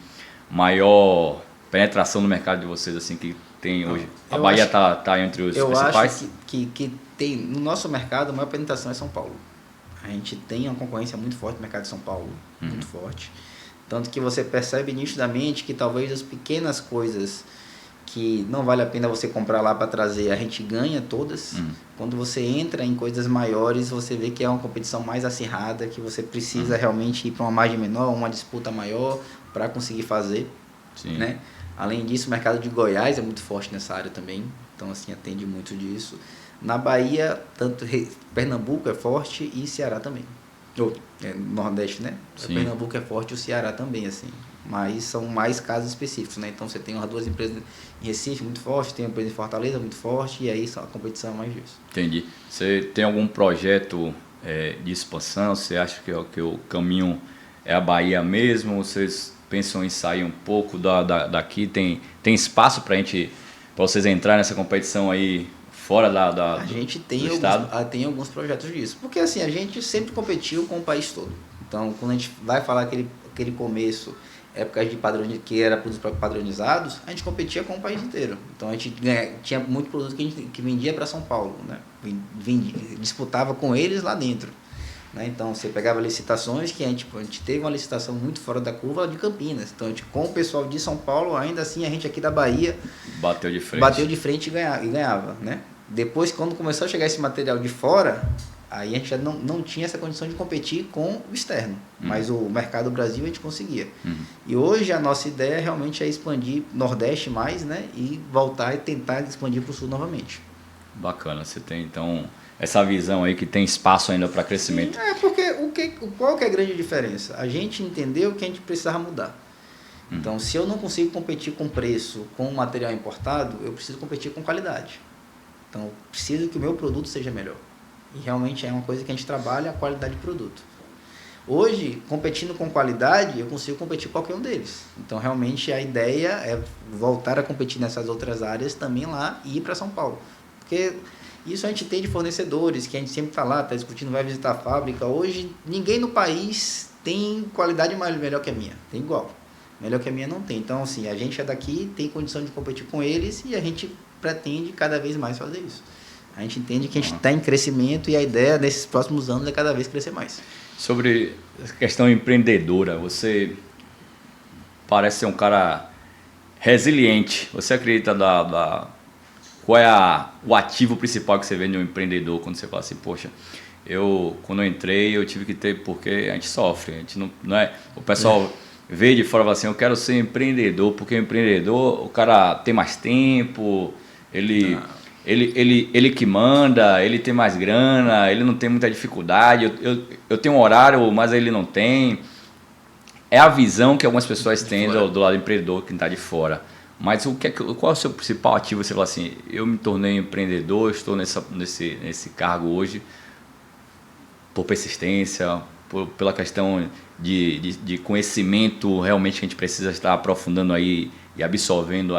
maior penetração no mercado de vocês, assim, que tem hoje? A Bahia está entre os principais? Eu acho que tem, no nosso mercado, a maior penetração é São Paulo. A gente tem uma concorrência muito forte no mercado de São Paulo, muito forte. Tanto que você percebe nitidamente que talvez as pequenas coisas que não vale a pena você comprar lá para trazer, a gente ganha todas. Quando você entra em coisas maiores, você vê que é uma competição mais acirrada, que você precisa realmente ir para uma margem menor, uma disputa maior para conseguir fazer. Né? Além disso, o mercado de Goiás é muito forte nessa área também, então assim, atende muito disso. Na Bahia, tanto Pernambuco é forte e Ceará também. Nordeste, né? Sim. Pernambuco é forte, o Ceará também, assim. Mas são mais casos específicos, né? Então você tem umas 2 empresas em Recife muito forte, tem uma empresa em Fortaleza muito forte, e aí a competição é mais disso. Entendi. Você tem algum projeto de expansão? Você acha que o caminho é a Bahia mesmo? Vocês pensam em sair um pouco daqui? Tem espaço para vocês entrarem nessa competição aí fora A gente do estado? tem alguns projetos disso. Porque assim, a gente sempre competiu com o país todo. Então, quando a gente vai falar aquele começo, épocas que era produtos padronizados, a gente competia com o país inteiro. Então, a gente tinha muito produto que vendia para São Paulo, né? Disputava com eles lá dentro. Né? Então, você pegava licitações que a gente teve uma licitação muito fora da curva de Campinas. Então, com o pessoal de São Paulo, ainda assim, a gente aqui da Bahia bateu de frente e ganhava, né? Depois, quando começou a chegar esse material de fora, aí a gente já não tinha essa condição de competir com o externo. Mas o mercado Brasil a gente conseguia. E hoje a nossa ideia realmente é expandir Nordeste mais, né? E voltar e tentar expandir para o Sul novamente. Bacana, você tem então essa visão aí que tem espaço ainda para crescimento. Sim, porque qual que é a grande diferença? A gente entendeu que a gente precisava mudar. Então, se eu não consigo competir com preço, com material importado, eu preciso competir com qualidade. Então, eu preciso que o meu produto seja melhor. E realmente é uma coisa que a gente trabalha, a qualidade de produto. Hoje, competindo com qualidade, eu consigo competir com qualquer um deles. Então, realmente, a ideia é voltar a competir nessas outras áreas também lá e ir para São Paulo. Porque isso a gente tem de fornecedores, que a gente sempre está lá, está discutindo, vai visitar a fábrica. Hoje, ninguém no país tem qualidade melhor que a minha. Tem igual. Melhor que a minha não tem. Então, assim, a gente é daqui, tem condição de competir com eles e a gente pretende cada vez mais fazer isso. A gente entende que a gente está em crescimento e a ideia nesses próximos anos é cada vez crescer mais. Sobre a questão empreendedora, você parece ser um cara resiliente. Você acredita qual é o ativo principal que você vê no empreendedor quando você fala assim, poxa, quando eu entrei eu tive que ter, porque a gente sofre, a gente não é, o pessoal vê de fora e fala assim, eu quero ser empreendedor, porque o empreendedor, o cara tem mais tempo, ele que manda, ele tem mais grana, ele não tem muita dificuldade, eu tenho um horário, mas ele não tem. É a visão que algumas pessoas têm do lado empreendedor, que está de fora. Mas qual é o seu principal ativo? Você fala assim, eu me tornei empreendedor, estou nesse cargo hoje por persistência, pela questão de conhecimento realmente que a gente precisa estar aprofundando aí e absorvendo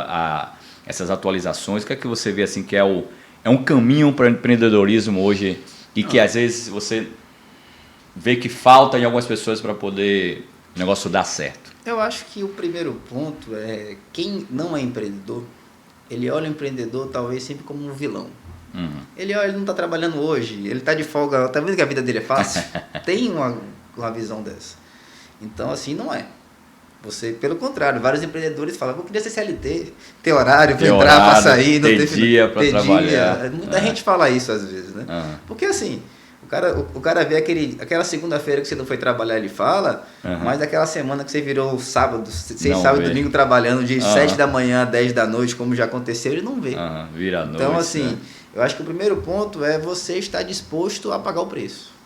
essas atualizações. O que é que você vê assim que é um caminho para o empreendedorismo hoje e que às vezes você vê que falta em algumas pessoas para poder o negócio dar certo? Eu acho que o primeiro ponto é quem não é empreendedor, ele olha o empreendedor talvez sempre como um vilão. Ele não está trabalhando hoje, ele está de folga, está vendo que a vida dele é fácil? Tem uma visão dessa. Então, assim, não é. Você, pelo contrário, vários empreendedores falam, eu queria ser CLT, ter horário para entrar, para sair, não ter dia para trabalhar. Muita gente fala isso às vezes, né? Porque assim, o cara vê aquela segunda-feira que você não foi trabalhar, ele fala, mas aquela semana que você virou sábado, sábado e domingo trabalhando de 7 da manhã a 10 da noite, como já aconteceu, ele não vê. Vira a noite. Então, assim, eu acho que o primeiro ponto é você estar disposto a pagar o preço.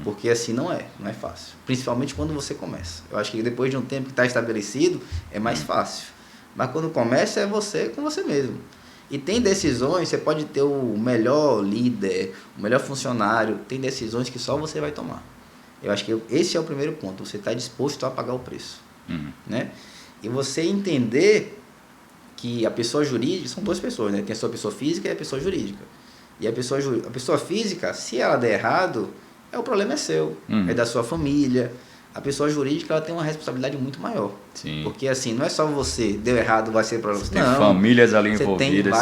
Porque assim não é fácil. Principalmente quando você começa. Eu acho que depois de um tempo que está estabelecido, é mais fácil. Mas quando começa é você com você mesmo. E tem decisões, você pode ter o melhor líder, o melhor funcionário, tem decisões que só você vai tomar. Eu acho que esse é o primeiro ponto, você está disposto a pagar o preço. Né? E você entender que a pessoa jurídica, são duas pessoas, né? Tem a sua pessoa física e a pessoa jurídica. E a pessoa física, se ela der errado, o problema é seu, é da sua família. A pessoa jurídica ela tem uma responsabilidade muito maior. Sim. Porque assim, não é só você, deu errado, vai ser para você. Tem famílias ali envolvidas.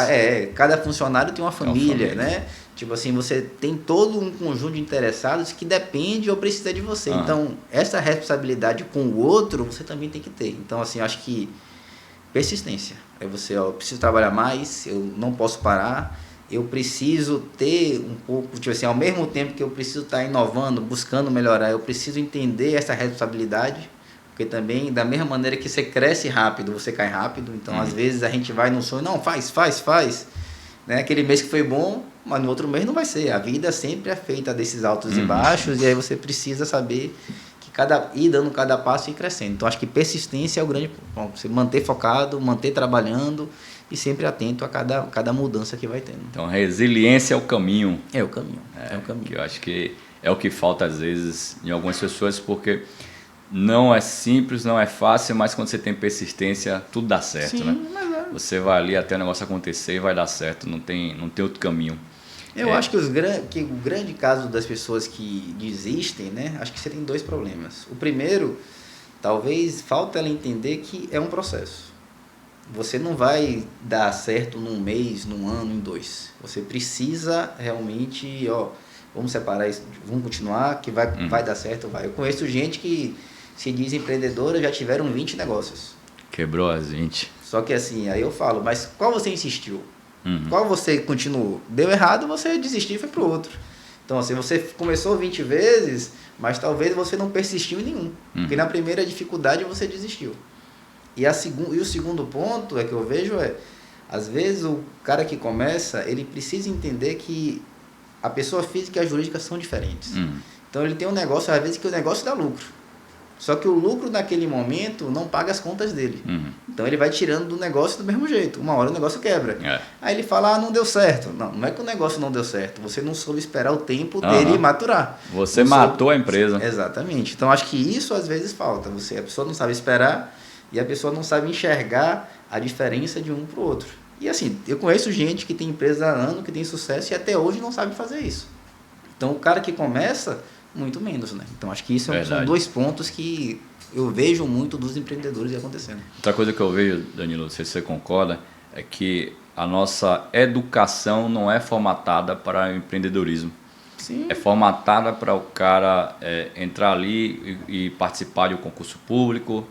Cada funcionário tem uma família, né? Tipo assim, você tem todo um conjunto de interessados que depende ou precisa de você. Então, essa responsabilidade com o outro, você também tem que ter. Então, assim, eu acho que persistência. É você, eu preciso trabalhar mais, eu não posso parar. Eu preciso ter um pouco, tipo assim, ao mesmo tempo que eu preciso estar inovando, buscando melhorar, eu preciso entender essa responsabilidade, porque também, da mesma maneira que você cresce rápido, você cai rápido, então às vezes a gente vai no sonho, não, faz, né? Aquele mês que foi bom, mas no outro mês não vai ser. A vida sempre é feita desses altos e baixos, e aí você precisa saber que ir dando cada passo e ir crescendo. Então, acho que persistência é o grande ponto. Você manter focado, manter trabalhando e sempre atento a cada mudança que vai tendo. Então, resiliência é o caminho. É o caminho. É o caminho. Que eu acho que é o que falta às vezes em algumas pessoas, porque não é simples, não é fácil, mas quando você tem persistência, tudo dá certo, Sim, né? mas é. Você vai ali até o negócio acontecer e vai dar certo, não tem outro caminho. Eu acho que o grande caso das pessoas que desistem, né? Acho que você tem 2 problemas. O primeiro, talvez falta ela entender que é um processo. Você não vai dar certo num mês, num ano, em 2. Você precisa realmente, vamos separar isso, vamos continuar, que vai dar certo, vai. Eu conheço gente que se diz empreendedora, já tiveram 20 negócios. Quebrou as 20. Só que assim, aí eu falo, mas qual você insistiu? Qual você continuou? Deu errado, você desistiu e foi pro outro. Então assim, você começou 20 vezes, mas talvez você não persistiu em nenhum. Porque na primeira dificuldade você desistiu. E o segundo ponto que eu vejo às vezes o cara que começa, ele precisa entender que a pessoa física e a jurídica são diferentes. Então ele tem um negócio, às vezes, que o negócio dá lucro. Só que o lucro naquele momento não paga as contas dele. Então ele vai tirando do negócio do mesmo jeito. Uma hora o negócio quebra. Aí ele fala, não deu certo. Não é que o negócio não deu certo. Você não soube esperar o tempo dele maturar. Você matou a empresa. Exatamente. Então acho que isso às vezes falta. A pessoa não sabe esperar e a pessoa não sabe enxergar a diferença de um para o outro. E assim, eu conheço gente que tem empresa há anos, que tem sucesso e até hoje não sabe fazer isso. Então o cara que começa, muito menos, né? Então acho que isso são 2 pontos que eu vejo muito dos empreendedores acontecendo. Outra coisa que eu vejo, Danilo, não sei se você concorda, é que a nossa educação não é formatada para o empreendedorismo. Sim. É formatada para o cara entrar ali e participar de um concurso público,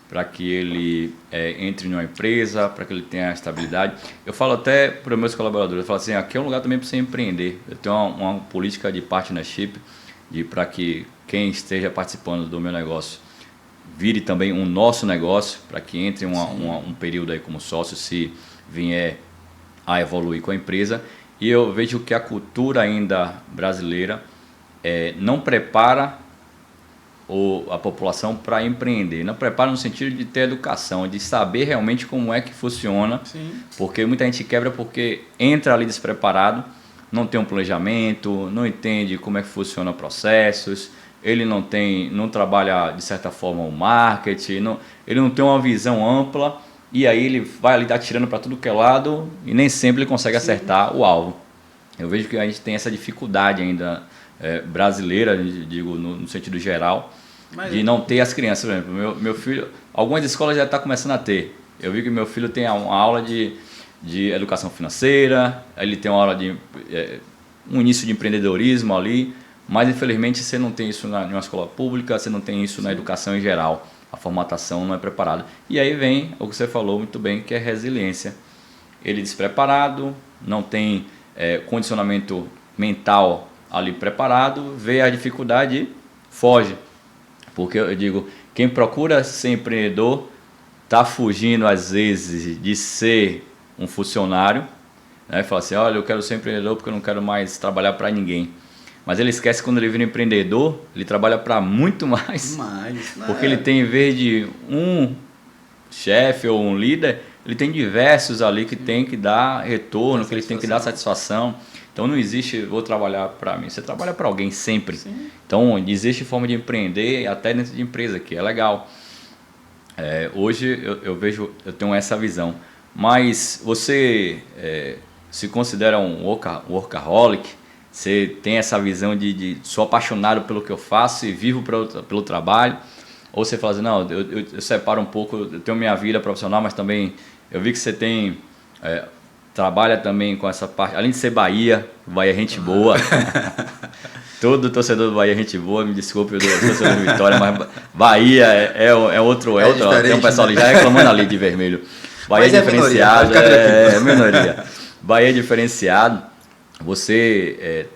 para que ele entre em uma empresa, para que ele tenha estabilidade. Eu falo até para os meus colaboradores, eu falo assim, aqui é um lugar também para você empreender. Eu tenho uma política de partnership, para que quem esteja participando do meu negócio vire também um nosso negócio, para que entre um período aí como sócio, se vier a evoluir com a empresa. E eu vejo que a cultura ainda brasileira não prepara a população para empreender. Não prepara no sentido de ter educação, de saber realmente como é que funciona. Sim. Porque muita gente quebra porque entra ali despreparado, não tem um planejamento, não entende como é que funciona processos, ele não trabalha de certa forma o marketing, ele não tem uma visão ampla e aí ele vai ali atirando para tudo que é lado e nem sempre ele consegue acertar o alvo. Eu vejo que a gente tem essa dificuldade ainda brasileira, digo no sentido geral, de não ter as crianças. Por exemplo, meu filho, algumas escolas já estão começando a ter. Eu vi que meu filho tem uma aula de educação financeira, ele tem uma aula de um início de empreendedorismo ali, mas infelizmente você não tem isso em uma escola pública, você não tem isso na educação em geral, a formatação não é preparada. E aí vem o que você falou muito bem, que é resiliência. Ele despreparado, não tem condicionamento mental ali preparado, vê a dificuldade e foge. Porque eu digo, quem procura ser empreendedor está fugindo às vezes de ser um funcionário, né? Fala assim, olha, eu quero ser empreendedor porque eu não quero mais trabalhar para ninguém. Mas ele esquece que quando ele vira empreendedor, ele trabalha para muito mais. Porque ele tem, em vez de um chefe ou um líder, ele tem diversos ali que tem que dar retorno, que ele tem que dar satisfação. Então não existe, vou trabalhar para mim. Você trabalha para alguém sempre. Sim. Então existe forma de empreender até dentro de empresa, que é legal. Hoje eu tenho essa visão. Mas você se considera um workaholic? Você tem essa visão de sou apaixonado pelo que eu faço e vivo pelo trabalho? Ou você fala assim, não, eu separo um pouco, eu tenho minha vida profissional, mas também eu vi que você tem... trabalha também com essa parte, além de ser Bahia é gente boa. Todo torcedor do Bahia é gente boa, me desculpe, eu torcedor do Vitória, mas Bahia é outro. Tem um pessoal ali já reclamando ali de vermelho. Bahia é diferenciado, minoria. Bahia é diferenciado. Você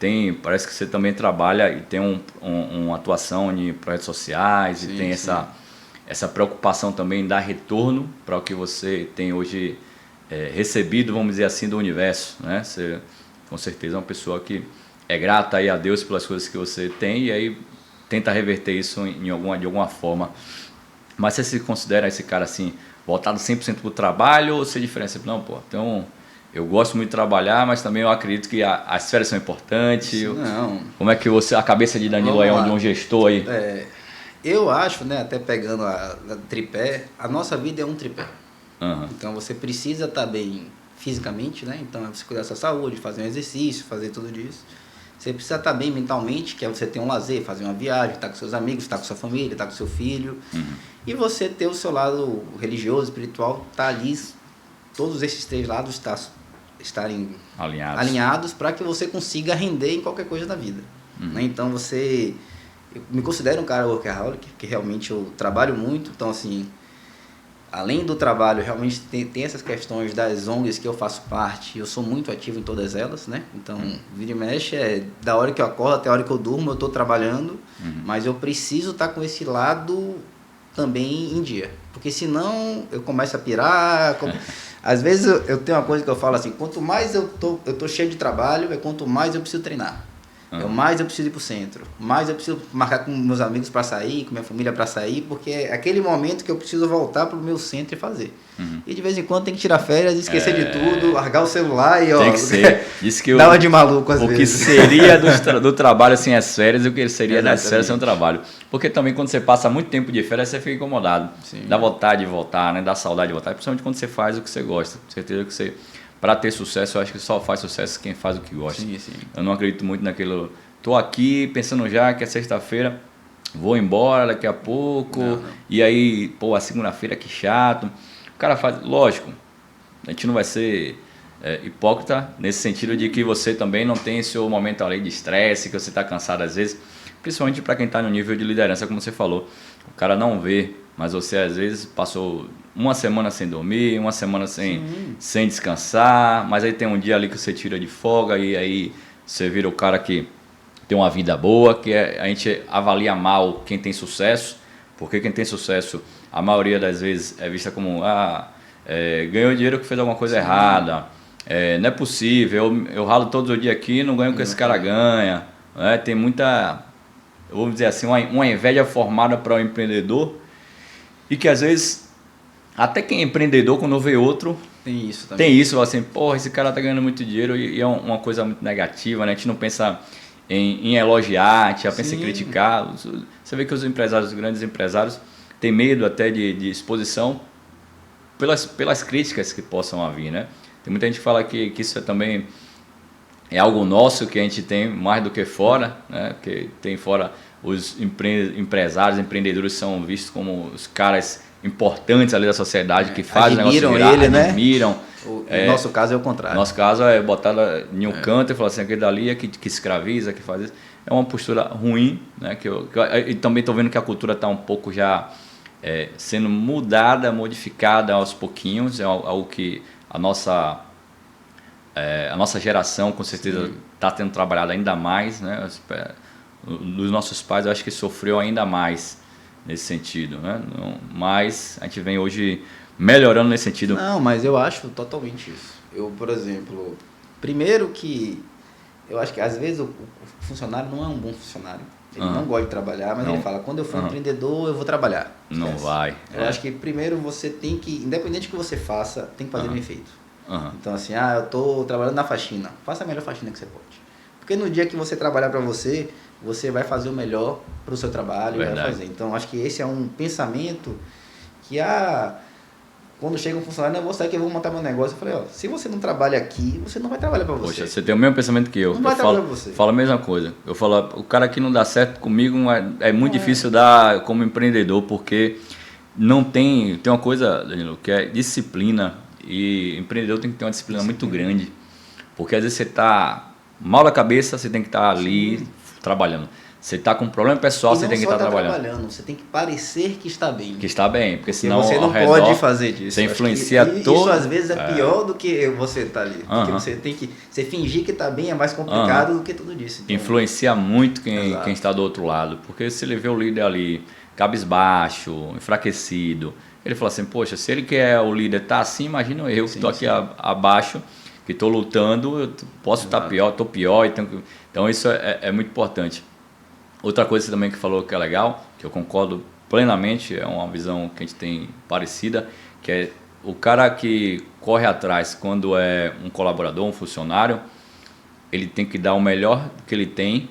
parece que você também trabalha e tem uma atuação em projetos sociais, sim, e tem essa preocupação também em dar retorno para o que você tem hoje recebido, vamos dizer assim, do universo, né? Você, com certeza, é uma pessoa que é grata aí a Deus pelas coisas que você tem e aí tenta reverter isso de alguma forma. Mas você se considera esse cara assim, voltado 100% para o trabalho ou você diferencia? Não, pô, então eu gosto muito de trabalhar, mas também eu acredito que as férias são importantes. Não. Como é que você, a cabeça de Danilo aí, de um gestor aí? Eu acho, né, até pegando a tripé, a nossa vida é um tripé. Uhum. Então você precisa estar bem fisicamente, né? Então você cuidar da sua saúde, fazer um exercício, fazer tudo isso. Você precisa estar bem mentalmente, que é você ter um lazer, fazer uma viagem, estar com seus amigos, estar com sua família, estar com seu filho. Uhum. E você ter o seu lado religioso, espiritual, tá ali, todos esses 3 lados estarem alinhados para que você consiga render em qualquer coisa da vida. Uhum. Né? Então eu me considero um cara workaholic, porque realmente eu trabalho muito, então assim, além do trabalho, realmente tem essas questões das ONGs que eu faço parte, eu sou muito ativo em todas elas, né? Então, vira e mexe, da hora que eu acordo até a hora que eu durmo, eu estou trabalhando, mas eu preciso estar com esse lado também em dia, porque senão eu começo a pirar. Às vezes eu tenho uma coisa que eu falo assim, quanto mais eu tô cheio de trabalho, quanto mais eu preciso treinar. Mais eu preciso ir pro centro, mais eu preciso marcar com meus amigos para sair, com minha família para sair, porque é aquele momento que eu preciso voltar pro meu centro e fazer. E de vez em quando tem que tirar férias, esquecer de tudo, largar o celular e tem que ser. Isso que dá uma de maluco às vezes. O que seria do trabalho sem as férias e o que seria das férias sem o trabalho. Porque também quando você passa muito tempo de férias, você fica incomodado. Sim. Dá vontade de voltar, né? Dá saudade de voltar, principalmente quando você faz o que você gosta. Com certeza que você, para ter sucesso, eu acho que só faz sucesso quem faz o que gosta. Sim, sim. Eu não acredito muito naquilo. Tô aqui pensando já que é sexta-feira, vou embora daqui a pouco, não. E aí, pô, a segunda-feira que chato. O cara faz, lógico, a gente não vai ser hipócrita nesse sentido de que você também não tem seu momento ali de estresse, que você está cansado às vezes, principalmente para quem está no nível de liderança, como você falou. O cara não vê, mas você às vezes passou uma semana sem dormir, uma semana sem descansar, mas aí tem um dia ali que você tira de folga e aí você vira o cara que tem uma vida boa, que a gente avalia mal quem tem sucesso, porque quem tem sucesso, a maioria das vezes é vista como ganhou dinheiro que fez alguma coisa errada, não é possível, eu ralo todos os dias aqui e não ganho o que esse cara ganha, né? Tem muita, vamos dizer assim, uma inveja formada para o empreendedor e que às vezes, até quem é empreendedor, quando vê outro, tem isso também. Tem isso, assim, porra, esse cara tá ganhando muito dinheiro e é uma coisa muito negativa, né? A gente não pensa em elogiar, a gente já pensa em criticar. Você vê que os grandes empresários, têm medo até de exposição pelas críticas que possam vir, né? Tem muita gente que fala que isso também é algo nosso, que a gente tem mais do que fora, né? Porque tem fora os empresários, empreendedores são vistos como os caras importantes ali da sociedade que fazem o negócio virar, admiram. Né? No nosso caso é o contrário. Nosso caso é botar em um canto e falar assim, aquele dali é que escraviza, que faz isso. É uma postura ruim, né? E também estou vendo que a cultura está um pouco já sendo mudada, modificada aos pouquinhos. É algo que a nossa geração com certeza está tendo trabalhado ainda mais, né? Dos nossos pais eu acho que sofreu ainda mais nesse sentido, né? Mas a gente vem hoje melhorando nesse sentido. Não, mas eu acho totalmente isso. Eu, por exemplo, primeiro que eu acho que às vezes o funcionário não é um bom funcionário. Ele não gosta de trabalhar, mas ele fala, quando eu for empreendedor, eu vou trabalhar. Não vai. Eu acho que primeiro você tem que, independente do que você faça, tem que fazer bem feito. Então assim, eu estou trabalhando na faxina. Faça a melhor faxina que você pode. Porque no dia que você trabalhar para você vai fazer o melhor para o seu trabalho. Vai fazer. Então acho que esse é um pensamento que quando chega um funcionário, não é você que eu vou montar meu negócio. Eu falei, se você não trabalha aqui, você não vai trabalhar para você. Poxa, você tem o mesmo pensamento que eu. Não vai trabalhar para você. Falo a mesma coisa. Eu falo, o cara que não dá certo comigo é muito difícil dar como empreendedor, porque não tem uma coisa, Danilo, que é disciplina. E empreendedor tem que ter uma disciplina muito grande. Porque às vezes você está mal da cabeça, você tem que estar ali trabalhando. Você está com um problema pessoal, você tem que estar trabalhando. Você tem que parecer que está bem. Que está bem, porque senão você não pode fazer disso. Você influencia todo. Isso às vezes é pior do que você estar ali. Porque você fingir que está bem é mais complicado do que tudo isso. Então, influencia muito quem está do outro lado. Porque se ele vê o líder ali cabisbaixo, enfraquecido, Ele falou assim, poxa, se ele que é o líder tá assim, imagina eu que estou aqui abaixo, que estou lutando, eu posso estar pior, estou pior. Então isso é muito importante. Outra coisa também que falou que é legal, que eu concordo plenamente, é uma visão que a gente tem parecida, que é o cara que corre atrás quando é um colaborador, um funcionário, ele tem que dar o melhor que ele tem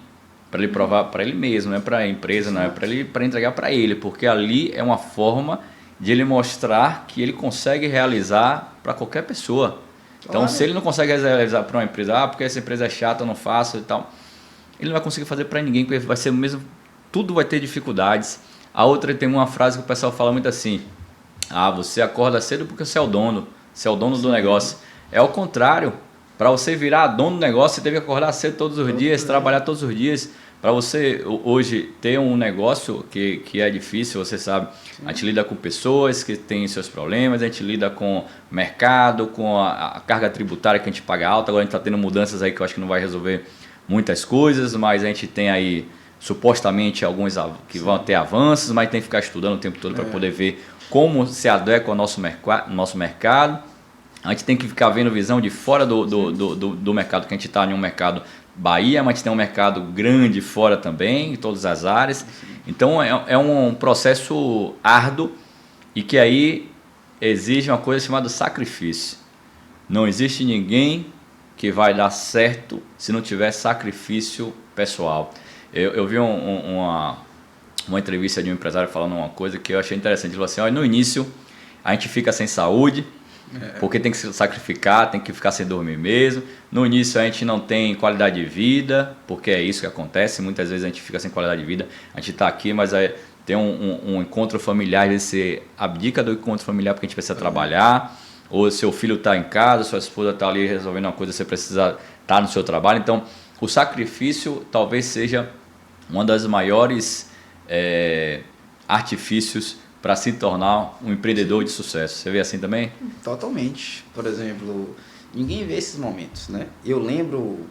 para ele provar para ele mesmo, não é para a empresa, não é para entregar para ele, porque ali é uma forma de ele mostrar que ele consegue realizar para qualquer pessoa. Então, se ele não consegue realizar para uma empresa, porque essa empresa é chata, eu não faço e tal, ele não vai conseguir fazer para ninguém, porque vai ser o mesmo, tudo vai ter dificuldades. A outra tem uma frase que o pessoal fala muito assim, você acorda cedo porque você é o dono do negócio. É o contrário, para você virar dono do negócio, você teve que acordar cedo todos os dias, trabalhar todos os dias. Para você hoje ter um negócio que é difícil, você sabe, a gente lida com pessoas que têm seus problemas, a gente lida com mercado, com a carga tributária que a gente paga alta, agora a gente está tendo mudanças aí que eu acho que não vai resolver muitas coisas, mas a gente tem aí supostamente alguns que vão ter avanços, mas tem que ficar estudando o tempo todo para poder ver como se adequa ao nosso mercado. A gente tem que ficar vendo visão de fora do mercado, que a gente está em um mercado Bahia, mas a gente tem um mercado grande fora também, em todas as áreas. Então é um processo árduo e que aí exige uma coisa chamada sacrifício. Não existe ninguém que vai dar certo se não tiver sacrifício pessoal. Eu vi uma entrevista de um empresário falando uma coisa que eu achei interessante. Ele falou assim, no início a gente fica sem saúde, porque tem que se sacrificar, tem que ficar sem dormir mesmo. No início a gente não tem qualidade de vida, porque é isso que acontece. Muitas vezes a gente fica sem qualidade de vida. A gente está aqui, mas tem um encontro familiar, às vezes você abdica do encontro familiar porque a gente precisa trabalhar. Ou seu filho está em casa, sua esposa está ali resolvendo uma coisa, você precisa estar no seu trabalho. Então, o sacrifício talvez seja uma das maiores artifícios para se tornar um empreendedor de sucesso. Você vê assim também? Totalmente. Por exemplo, ninguém vê esses momentos, né? Eu lembro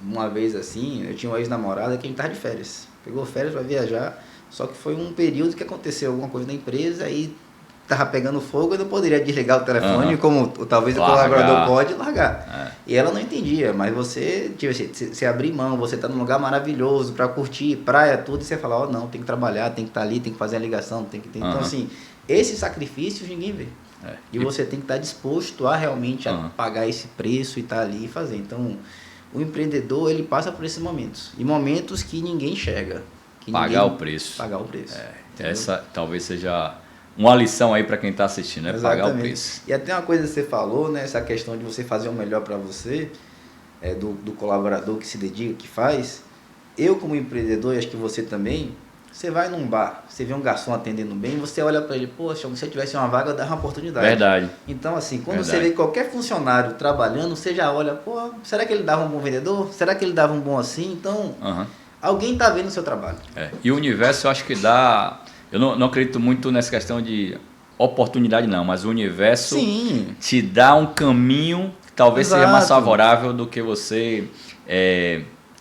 uma vez assim, eu tinha uma ex-namorada que a gente estava de férias. Pegou férias para viajar, só que foi um período que aconteceu alguma coisa na empresa e estava pegando fogo e não poderia desligar o telefone, como talvez o colaborador pode largar. E ela não entendia, mas você, tipo, você abrir mão, você está num lugar maravilhoso para curtir praia, tudo, e você fala, não, tem que trabalhar, tem que estar ali, tem que fazer a ligação, tem que ter. Então, assim, esses sacrifícios ninguém vê. E você tem que estar disposto a realmente a pagar esse preço e estar ali e fazer. Então, o empreendedor, ele passa por esses momentos. E momentos que ninguém enxerga. Pagar o preço. Pagar o preço. Essa talvez seja uma lição aí para quem está assistindo, pagar o preço. E até uma coisa que você falou, né, essa questão de você fazer o melhor para você, do colaborador que se dedica, que faz. Eu, como empreendedor, e acho que você também, você vai num bar, você vê um garçom atendendo bem, você olha para ele, poxa, se eu tivesse uma vaga, eu dava uma oportunidade. Verdade. Então, assim, quando você vê qualquer funcionário trabalhando, você já olha, pô, será que ele dava um bom vendedor? Será que ele dava um bom assim? Então, alguém está vendo o seu trabalho. E o universo, eu acho que dá... Eu não acredito muito nessa questão de oportunidade, não, mas o universo te dá um caminho que talvez seja mais favorável do que você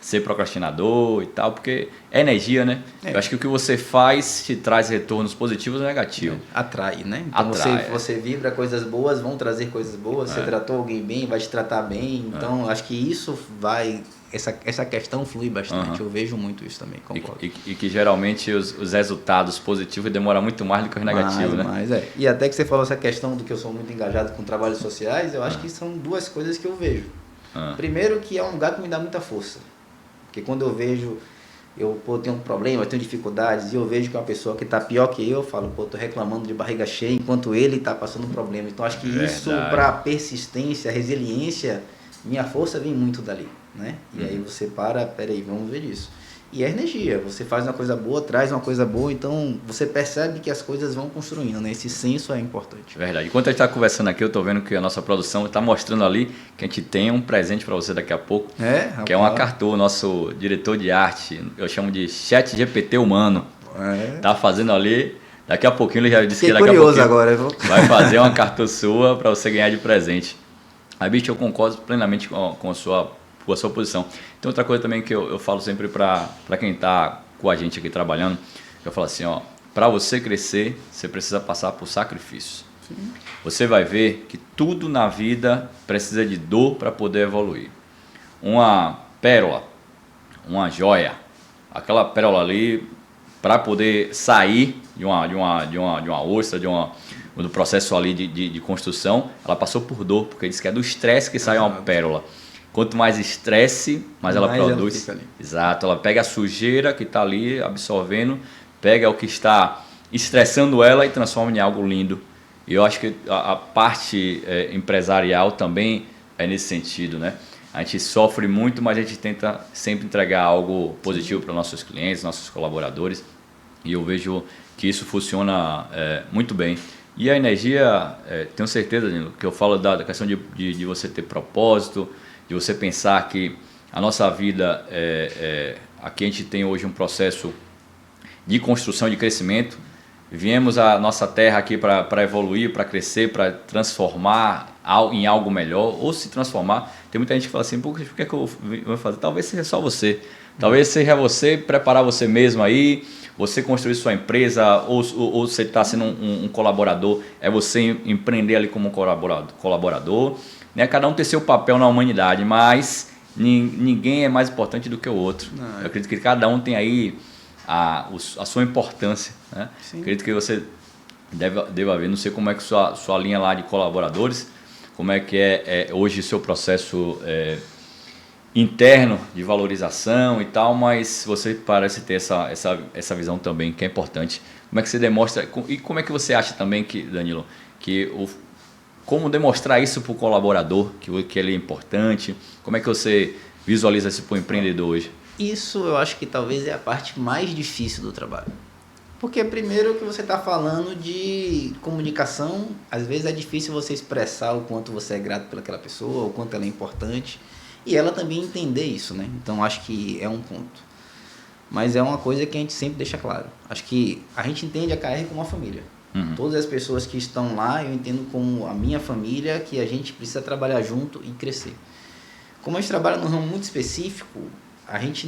ser procrastinador e tal, porque é energia, né? Eu acho que o que você faz te traz retornos positivos ou negativos. Atrai, né? Então você vibra coisas boas, vão trazer coisas boas, você tratou alguém bem, vai te tratar bem, então acho que isso vai... Essa questão flui bastante, eu vejo muito isso também, concordo. E que geralmente os resultados positivos demoram muito mais do que os negativos, né? E até que você falou essa questão do que eu sou muito engajado com trabalhos sociais, eu acho que são duas coisas que eu vejo. Primeiro, que é um lugar que me dá muita força. Porque quando eu vejo, eu tenho um problema, eu tenho dificuldades, e eu vejo que uma pessoa que está pior que eu falo, tô reclamando de barriga cheia, enquanto ele está passando um problema. Então acho que isso, para persistência, resiliência, minha força vem muito dali. Né? E aí você peraí, vamos ver isso. E é energia, você faz uma coisa boa, traz uma coisa boa, então você percebe que as coisas vão construindo, né? Esse senso é importante. Verdade. Enquanto a gente está conversando aqui, eu estou vendo que a nossa produção está mostrando ali que a gente tem um presente para você daqui a pouco, que é uma Cartoon, nosso diretor de arte, eu chamo de Chat GPT humano, tá fazendo ali, daqui a pouquinho ele já disse que daqui a pouquinho agora, vai fazer uma Cartoon sua para você ganhar de presente. Aí, bicho, eu concordo plenamente com a sua posição. Tem outra coisa também que eu falo sempre para quem está com a gente aqui trabalhando, eu falo assim, para você crescer, você precisa passar por sacrifícios. Sim. Você vai ver que tudo na vida precisa de dor para poder evoluir. Uma pérola, uma joia, aquela pérola ali, para poder sair de uma ostra, do processo ali de construção, ela passou por dor, porque diz que é do estresse que sai uma pérola. Quanto mais estresse, mais ela produz. Exato, ela pega a sujeira que está ali absorvendo, pega o que está estressando ela e transforma em algo lindo. E eu acho que a parte empresarial também é nesse sentido, né? A gente sofre muito, mas a gente tenta sempre entregar algo positivo para nossos clientes, nossos colaboradores. E eu vejo que isso funciona muito bem. E a energia, tenho certeza, Danilo, que eu falo da questão de você ter propósito, de você pensar que a nossa vida, aqui a gente tem hoje um processo de construção, de crescimento. Viemos à nossa terra aqui para evoluir, para crescer, para transformar em algo melhor, ou se transformar. Tem muita gente que fala assim, por que é que eu vou fazer? Talvez seja só você. Talvez seja você preparar você mesmo aí, você construir sua empresa, ou você está sendo um colaborador, é você empreender ali como um colaborador. Né? Cada um tem seu papel na humanidade, mas ninguém é mais importante do que o outro. Não, eu acredito que cada um tem aí a sua importância. Né? Acredito que você deva ver, não sei como é que sua linha lá de colaboradores, como é que é hoje o seu processo interno de valorização e tal, mas você parece ter essa visão também, que é importante. Como é que você demonstra, e como é que você acha também, Danilo, como demonstrar isso para o colaborador, que ele é importante, como é que você visualiza isso para o empreendedor hoje? Isso eu acho que talvez é a parte mais difícil do trabalho. Porque primeiro que você está falando de comunicação, às vezes é difícil você expressar o quanto você é grato pelaquela pessoa, o quanto ela é importante, e ela também entender isso, né? Então acho que é um ponto. Mas é uma coisa que a gente sempre deixa claro. Acho que a gente entende a KR como uma família. Uhum. Todas as pessoas que estão lá, eu entendo como a minha família, que a gente precisa trabalhar junto e crescer. Como a gente trabalha num ramo muito específico, a gente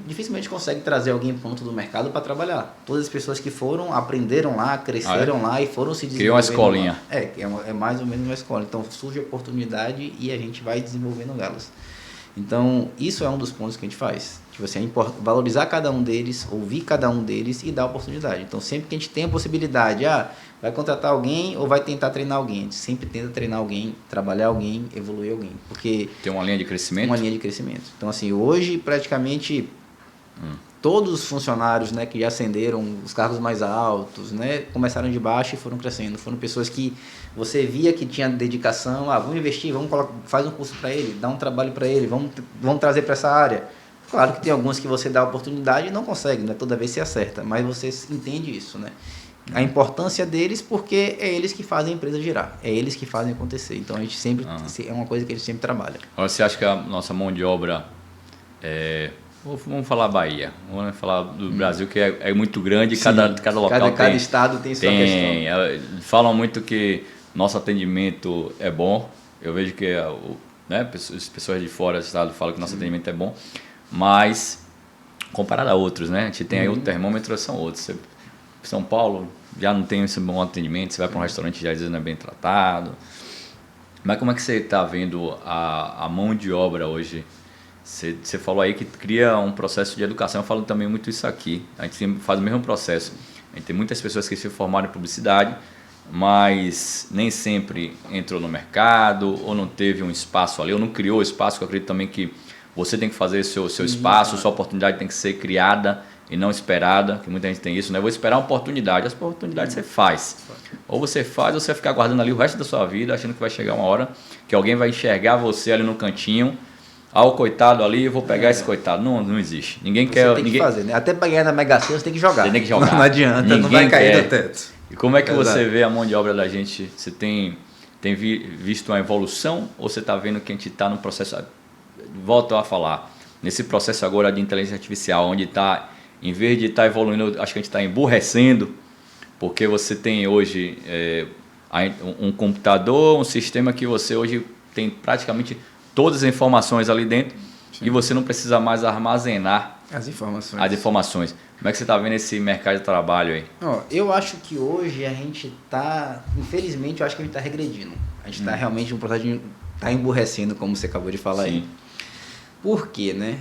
dificilmente consegue trazer alguém pronto do mercado para trabalhar. Todas as pessoas que foram, aprenderam lá, cresceram lá e foram se desenvolvendo. Criou uma escolinha. É mais ou menos uma escola. Então surge a oportunidade e a gente vai desenvolvendo elas. Então isso é um dos pontos que a gente faz. Tipo assim, valorizar cada um deles, ouvir cada um deles e dar oportunidade. Então sempre que a gente tem a possibilidade, vai contratar alguém ou vai tentar treinar alguém. A gente sempre tenta treinar alguém, trabalhar alguém, evoluir alguém. Porque tem uma linha de crescimento? Uma linha de crescimento. Então, assim, hoje, praticamente, todos os funcionários, né, que já ascenderam os cargos mais altos, né, começaram de baixo e foram crescendo. Foram pessoas que você via que tinha dedicação. Vamos investir, faz um curso para ele, dá um trabalho para ele, vamos trazer para essa área. Claro que tem alguns que você dá oportunidade e não consegue, né? Toda vez você acerta, mas você entende isso, né? A importância deles, porque é eles que fazem a empresa girar, é eles que fazem acontecer. Então a gente sempre é uma coisa que a gente sempre trabalha. Você acha que a nossa mão de obra vamos falar Bahia, vamos falar do Brasil, que é muito grande, cada local cada estado tem sua questão. Falam muito que nosso atendimento é bom. Eu vejo que as pessoas de fora do estado falam que nosso atendimento é bom, mas comparado a outros, né? A gente tem aí o termômetro, são outros. São Paulo já não tem esse bom atendimento, você vai para um restaurante já às vezes não é bem tratado. Mas como é que você está vendo a mão de obra hoje? Você falou aí que cria um processo de educação, eu falo também muito isso aqui. A gente faz o mesmo processo. A gente tem muitas pessoas que se formaram em publicidade, mas nem sempre entrou no mercado, ou não teve um espaço ali, ou não criou espaço, que eu acredito também que você tem que fazer seu espaço, sua oportunidade tem que ser criada e não esperada, que muita gente tem isso, né? Eu vou esperar uma oportunidade. As oportunidades você faz. Ou você faz, ou você vai ficar guardando ali o resto da sua vida, achando que vai chegar uma hora que alguém vai enxergar você ali no cantinho. O coitado ali, eu vou pegar esse coitado. Não existe. Ninguém quer. Você tem que fazer, né? Até para ganhar na Mega Sena você tem que jogar. Você tem que jogar. Não adianta, não vai cair do teto. E como é que você vê a mão de obra da gente? Você tem visto uma evolução, ou você está vendo que a gente está no processo... Volto a falar, nesse processo agora de inteligência artificial, onde está, em vez de estar evoluindo, acho que a gente está emburrecendo, porque você tem hoje um computador, um sistema que você hoje tem praticamente todas as informações ali dentro, e você não precisa mais armazenar as informações. Como é que você está vendo esse mercado de trabalho aí? Eu acho que hoje a gente está, infelizmente, eu acho que a gente está regredindo. A gente está realmente um processo de está emburrecendo, como você acabou de falar. Sim. Aí. Por quê, né?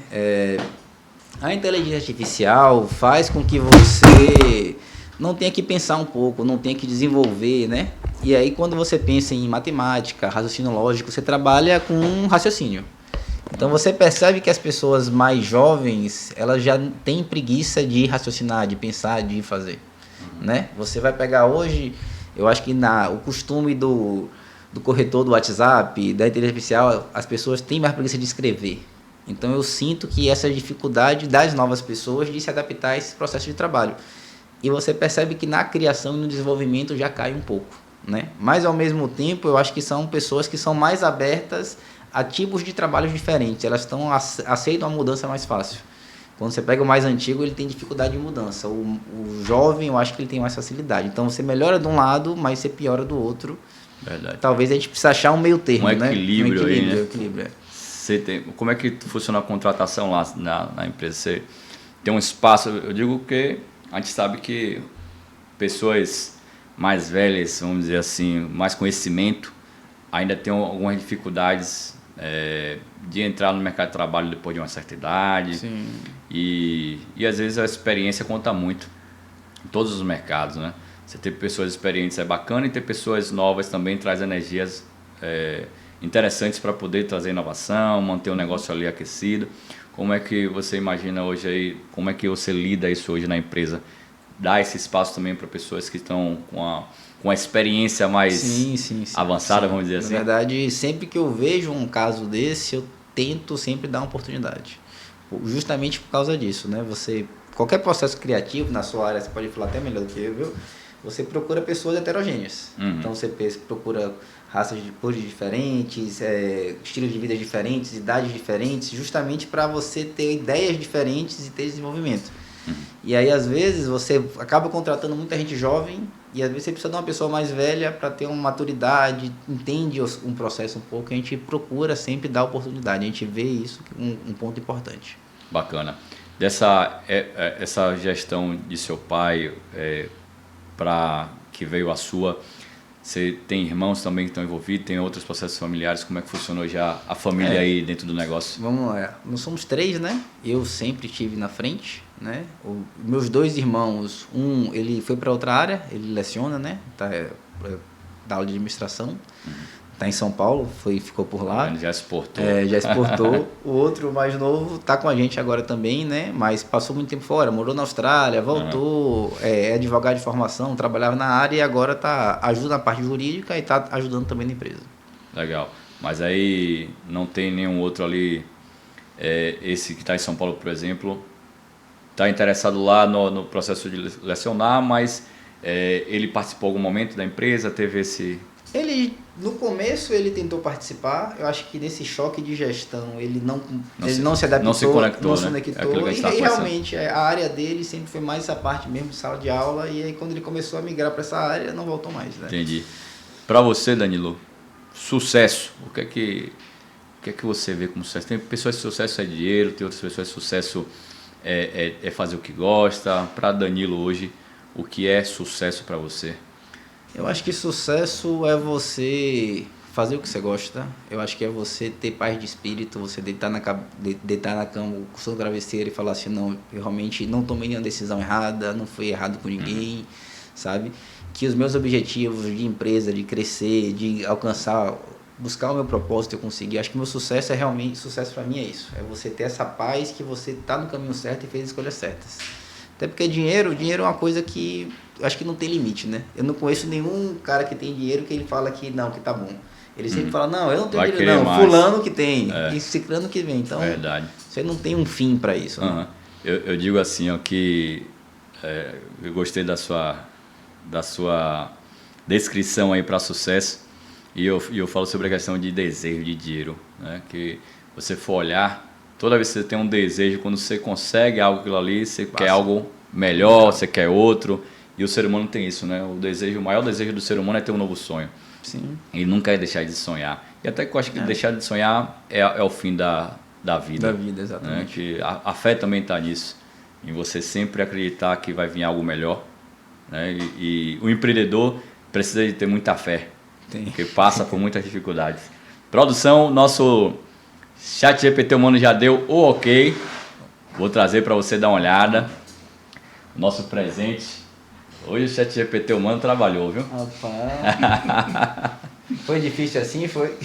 A inteligência artificial faz com que você não tenha que pensar um pouco, não tenha que desenvolver, né? E aí, quando você pensa em matemática, raciocínio lógico, você trabalha com um raciocínio. Então, você percebe que as pessoas mais jovens, elas já têm preguiça de raciocinar, de pensar, de fazer, né? Você vai pegar hoje, eu acho que o costume do corretor do WhatsApp, da inteligência artificial, as pessoas têm mais preguiça de escrever. Então, eu sinto que essa dificuldade das novas pessoas de se adaptar a esse processo de trabalho. E você percebe que na criação e no desenvolvimento já cai um pouco, né? Mas, ao mesmo tempo, eu acho que são pessoas que são mais abertas a tipos de trabalhos diferentes. Elas aceitam a mudança mais fácil. Quando você pega o mais antigo, ele tem dificuldade de mudança. O jovem, eu acho que ele tem mais facilidade. Então, você melhora de um lado, mas você piora do outro. Verdade. Talvez a gente precise achar um meio termo, né? Equilíbrio aí, né? Equilíbrio. Como é que funciona a contratação lá na empresa? Você tem um espaço, eu digo que a gente sabe que pessoas mais velhas, vamos dizer assim, mais conhecimento, ainda tem algumas dificuldades de entrar no mercado de trabalho depois de uma certa idade. Sim. E às vezes a experiência conta muito em todos os mercados, né? Você ter pessoas experientes é bacana e ter pessoas novas também traz energias interessantes para poder trazer inovação, manter o negócio ali aquecido. Como é que você imagina hoje aí, como é que você lida isso hoje na empresa? Dá esse espaço também para pessoas que estão com a experiência mais avançada, vamos dizer assim? Na verdade, sempre que eu vejo um caso desse, eu tento sempre dar uma oportunidade. Justamente por causa disso, né? Qualquer processo criativo na sua área, você pode falar até melhor do que eu, viu? Você procura pessoas heterogêneas. Uhum. Então, você procura raças de cores diferentes, estilos de vida diferentes, idades diferentes, justamente para você ter ideias diferentes e ter desenvolvimento. Uhum. E aí, às vezes, você acaba contratando muita gente jovem e, às vezes, você precisa de uma pessoa mais velha para ter uma maturidade, entende um processo um pouco. A gente procura sempre dar oportunidade. A gente vê isso um ponto importante. Bacana. Essa gestão de seu pai... para que veio a sua, você tem irmãos também que estão envolvidos, tem outros processos familiares, como é que funcionou já a família aí dentro do negócio? Vamos lá, nós somos 3, né? Eu sempre estive na frente, né? Meus 2 irmãos, ele foi para outra área, ele leciona, né? Da aula de administração. Uhum. Está em São Paulo, ficou por lá. Ele já exportou. Já exportou. O outro, mais novo, está com a gente agora também, né? Mas passou muito tempo fora, morou na Austrália, voltou, é advogado de formação, trabalhava na área e agora ajuda na parte jurídica e está ajudando também na empresa. Legal. Mas aí não tem nenhum outro ali, esse que está em São Paulo, por exemplo, está interessado lá no processo de lecionar, mas ele participou em algum momento da empresa, teve esse... No começo ele tentou participar, eu acho que nesse choque de gestão ele não se adaptou, não se conectou, e realmente a área dele sempre foi mais essa parte mesmo de sala de aula, e aí quando ele começou a migrar para essa área não voltou mais, né? Entendi. Para você, Danilo, sucesso, o que é que você vê como sucesso? Tem pessoas que sucesso é dinheiro, tem outras pessoas que sucesso é fazer o que gosta. Para Danilo hoje, o que é sucesso para você? Eu acho que sucesso é você fazer o que você gosta. Eu acho que é você ter paz de espírito, você deitar na cama com o seu travesseiro e falar assim, não, eu realmente não tomei nenhuma decisão errada, não fui errado com ninguém, sabe? Que os meus objetivos de empresa, de crescer, de alcançar, buscar o meu propósito, eu conseguir. Acho que meu sucesso sucesso para mim é isso. É você ter essa paz que você está no caminho certo e fez escolhas certas. Até porque dinheiro é uma coisa que eu acho que não tem limite, né? Eu não conheço nenhum cara que tem dinheiro que ele fala que não, que tá bom. Ele sempre fala, não, eu não tenho dinheiro não, mais. Fulano que tem, e ciclano que vem. Então, verdade. Você não tem um fim para isso. Uhum. Né? Eu digo assim, ó, que eu gostei da sua descrição aí para sucesso, e eu falo sobre a questão de desejo, de dinheiro, né? Que você for olhar, toda vez que você tem um desejo, quando você consegue algo ali, você quer algo melhor, você quer outro. E o ser humano tem isso, né? O maior desejo do ser humano é ter um novo sonho. Sim. E nunca é deixar de sonhar. E até que eu acho que deixar de sonhar é o fim da da vida. Da vida, exatamente. Né? Que a fé também está nisso, em você sempre acreditar que vai vir algo melhor. Né? E o empreendedor precisa de ter muita fé, porque passa por muitas dificuldades. Produção, nosso ChatGPT humano já deu o ok. Vou trazer para você dar uma olhada. Nosso presente. Hoje o ChatGPT humano trabalhou, viu? Rapaz. Foi difícil assim, foi?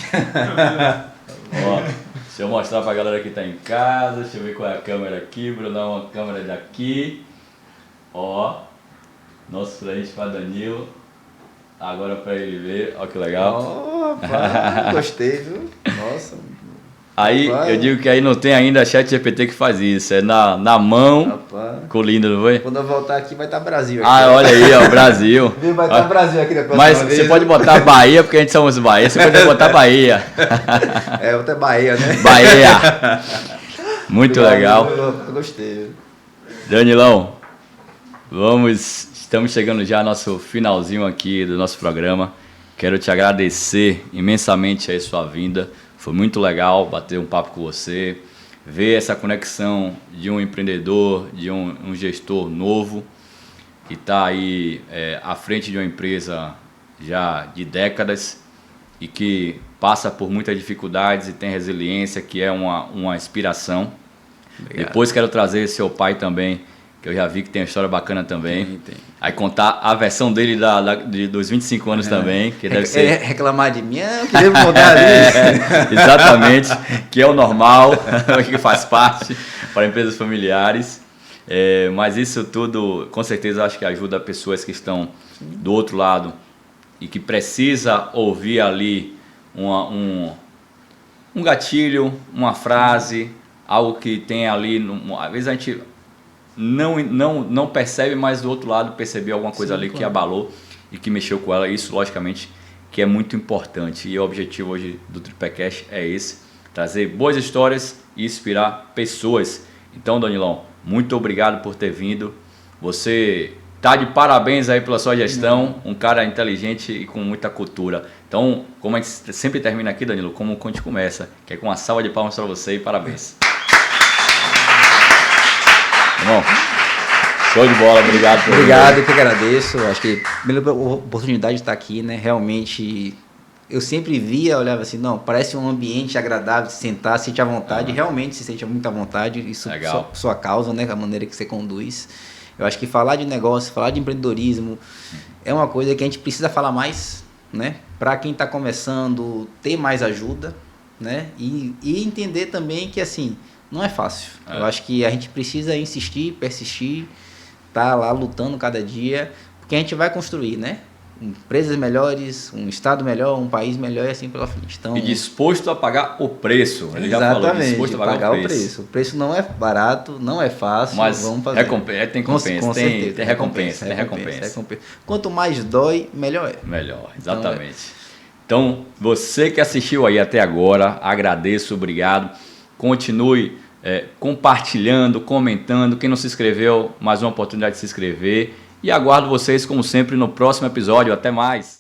Ó, deixa eu mostrar para a galera que está em casa. Deixa eu ver qual é a câmera aqui. Brunão, uma câmera daqui. Ó, nosso presente para Danilo. Agora para ele ver. Ó que legal. Oh, rapaz, gostei, viu? Nossa. Aí Rapaz. eu digo que aí não tem ainda ChatGPT que faz isso. É na mão. Rapaz. Ficou lindo, não foi? Quando eu voltar aqui vai estar Brasil. Aqui. Ah, olha aí, ó, Brasil. Vai estar Brasil aqui da próxima Mas vez. você pode botar Bahia, porque a gente somos Bahia. Você pode botar Bahia. É, outra é Bahia, né? Bahia. Muito Obrigado, legal. Eu gostei. Danilão, estamos chegando já ao nosso finalzinho aqui do nosso programa. Quero te agradecer imensamente aí sua vinda. Foi muito legal bater um papo com você, ver essa conexão de um empreendedor, de um gestor novo, que está aí à frente de uma empresa já de décadas e que passa por muitas dificuldades e tem resiliência, que é uma inspiração. Obrigado. Depois quero trazer seu pai também, que eu já vi que tem uma história bacana também. Tem. Aí contar a versão dele dos 25 anos também, que deve ser... Reclamar de mim, eu queria contar isso. Exatamente, que é o normal, que faz parte para empresas familiares. Mas isso tudo, com certeza, acho que ajuda pessoas que estão do outro lado e que precisa ouvir ali um gatilho, uma frase, algo que tem ali... Às vezes a gente não percebe, mas do outro lado percebeu alguma coisa ali que abalou e que mexeu com ela. Isso, logicamente, que é muito importante. E o objetivo hoje do Tripecast é esse: trazer boas histórias e inspirar pessoas. Então, Danilão, muito obrigado por ter vindo. Você tá de parabéns aí pela sua gestão, um cara inteligente e com muita cultura. Então, como a gente sempre termina aqui, Danilo, como a gente começa, que é com uma salva de palmas para você e parabéns. Bom, show de bola, obrigado. Obrigado, eu que agradeço. Acho que pela oportunidade de estar aqui, né? Realmente, eu sempre via, olhava assim, não, parece um ambiente agradável de sentar, sentir à vontade. Realmente se sente muito à vontade. Isso sua causa, né? A maneira que você conduz. Eu acho que falar de negócio, falar de empreendedorismo é uma coisa que a gente precisa falar mais, né? Para quem está começando, ter mais ajuda, né? E entender também que, assim, não é fácil. Eu acho que a gente precisa insistir, persistir, tá lá lutando cada dia, porque a gente vai construir, né? Empresas melhores, um estado melhor, um país melhor e assim pela frente. Então, e disposto a pagar o preço. Ele já exatamente, falou, disposto a pagar o preço. O preço não é barato, não é fácil, mas vamos fazer. Tem recompensa, tem recompensa. Quanto mais dói, melhor é. Melhor, exatamente. Então, você que assistiu aí até agora, agradeço, obrigado. Continue compartilhando, comentando. Quem não se inscreveu, mais uma oportunidade de se inscrever. E aguardo vocês, como sempre, no próximo episódio. Até mais!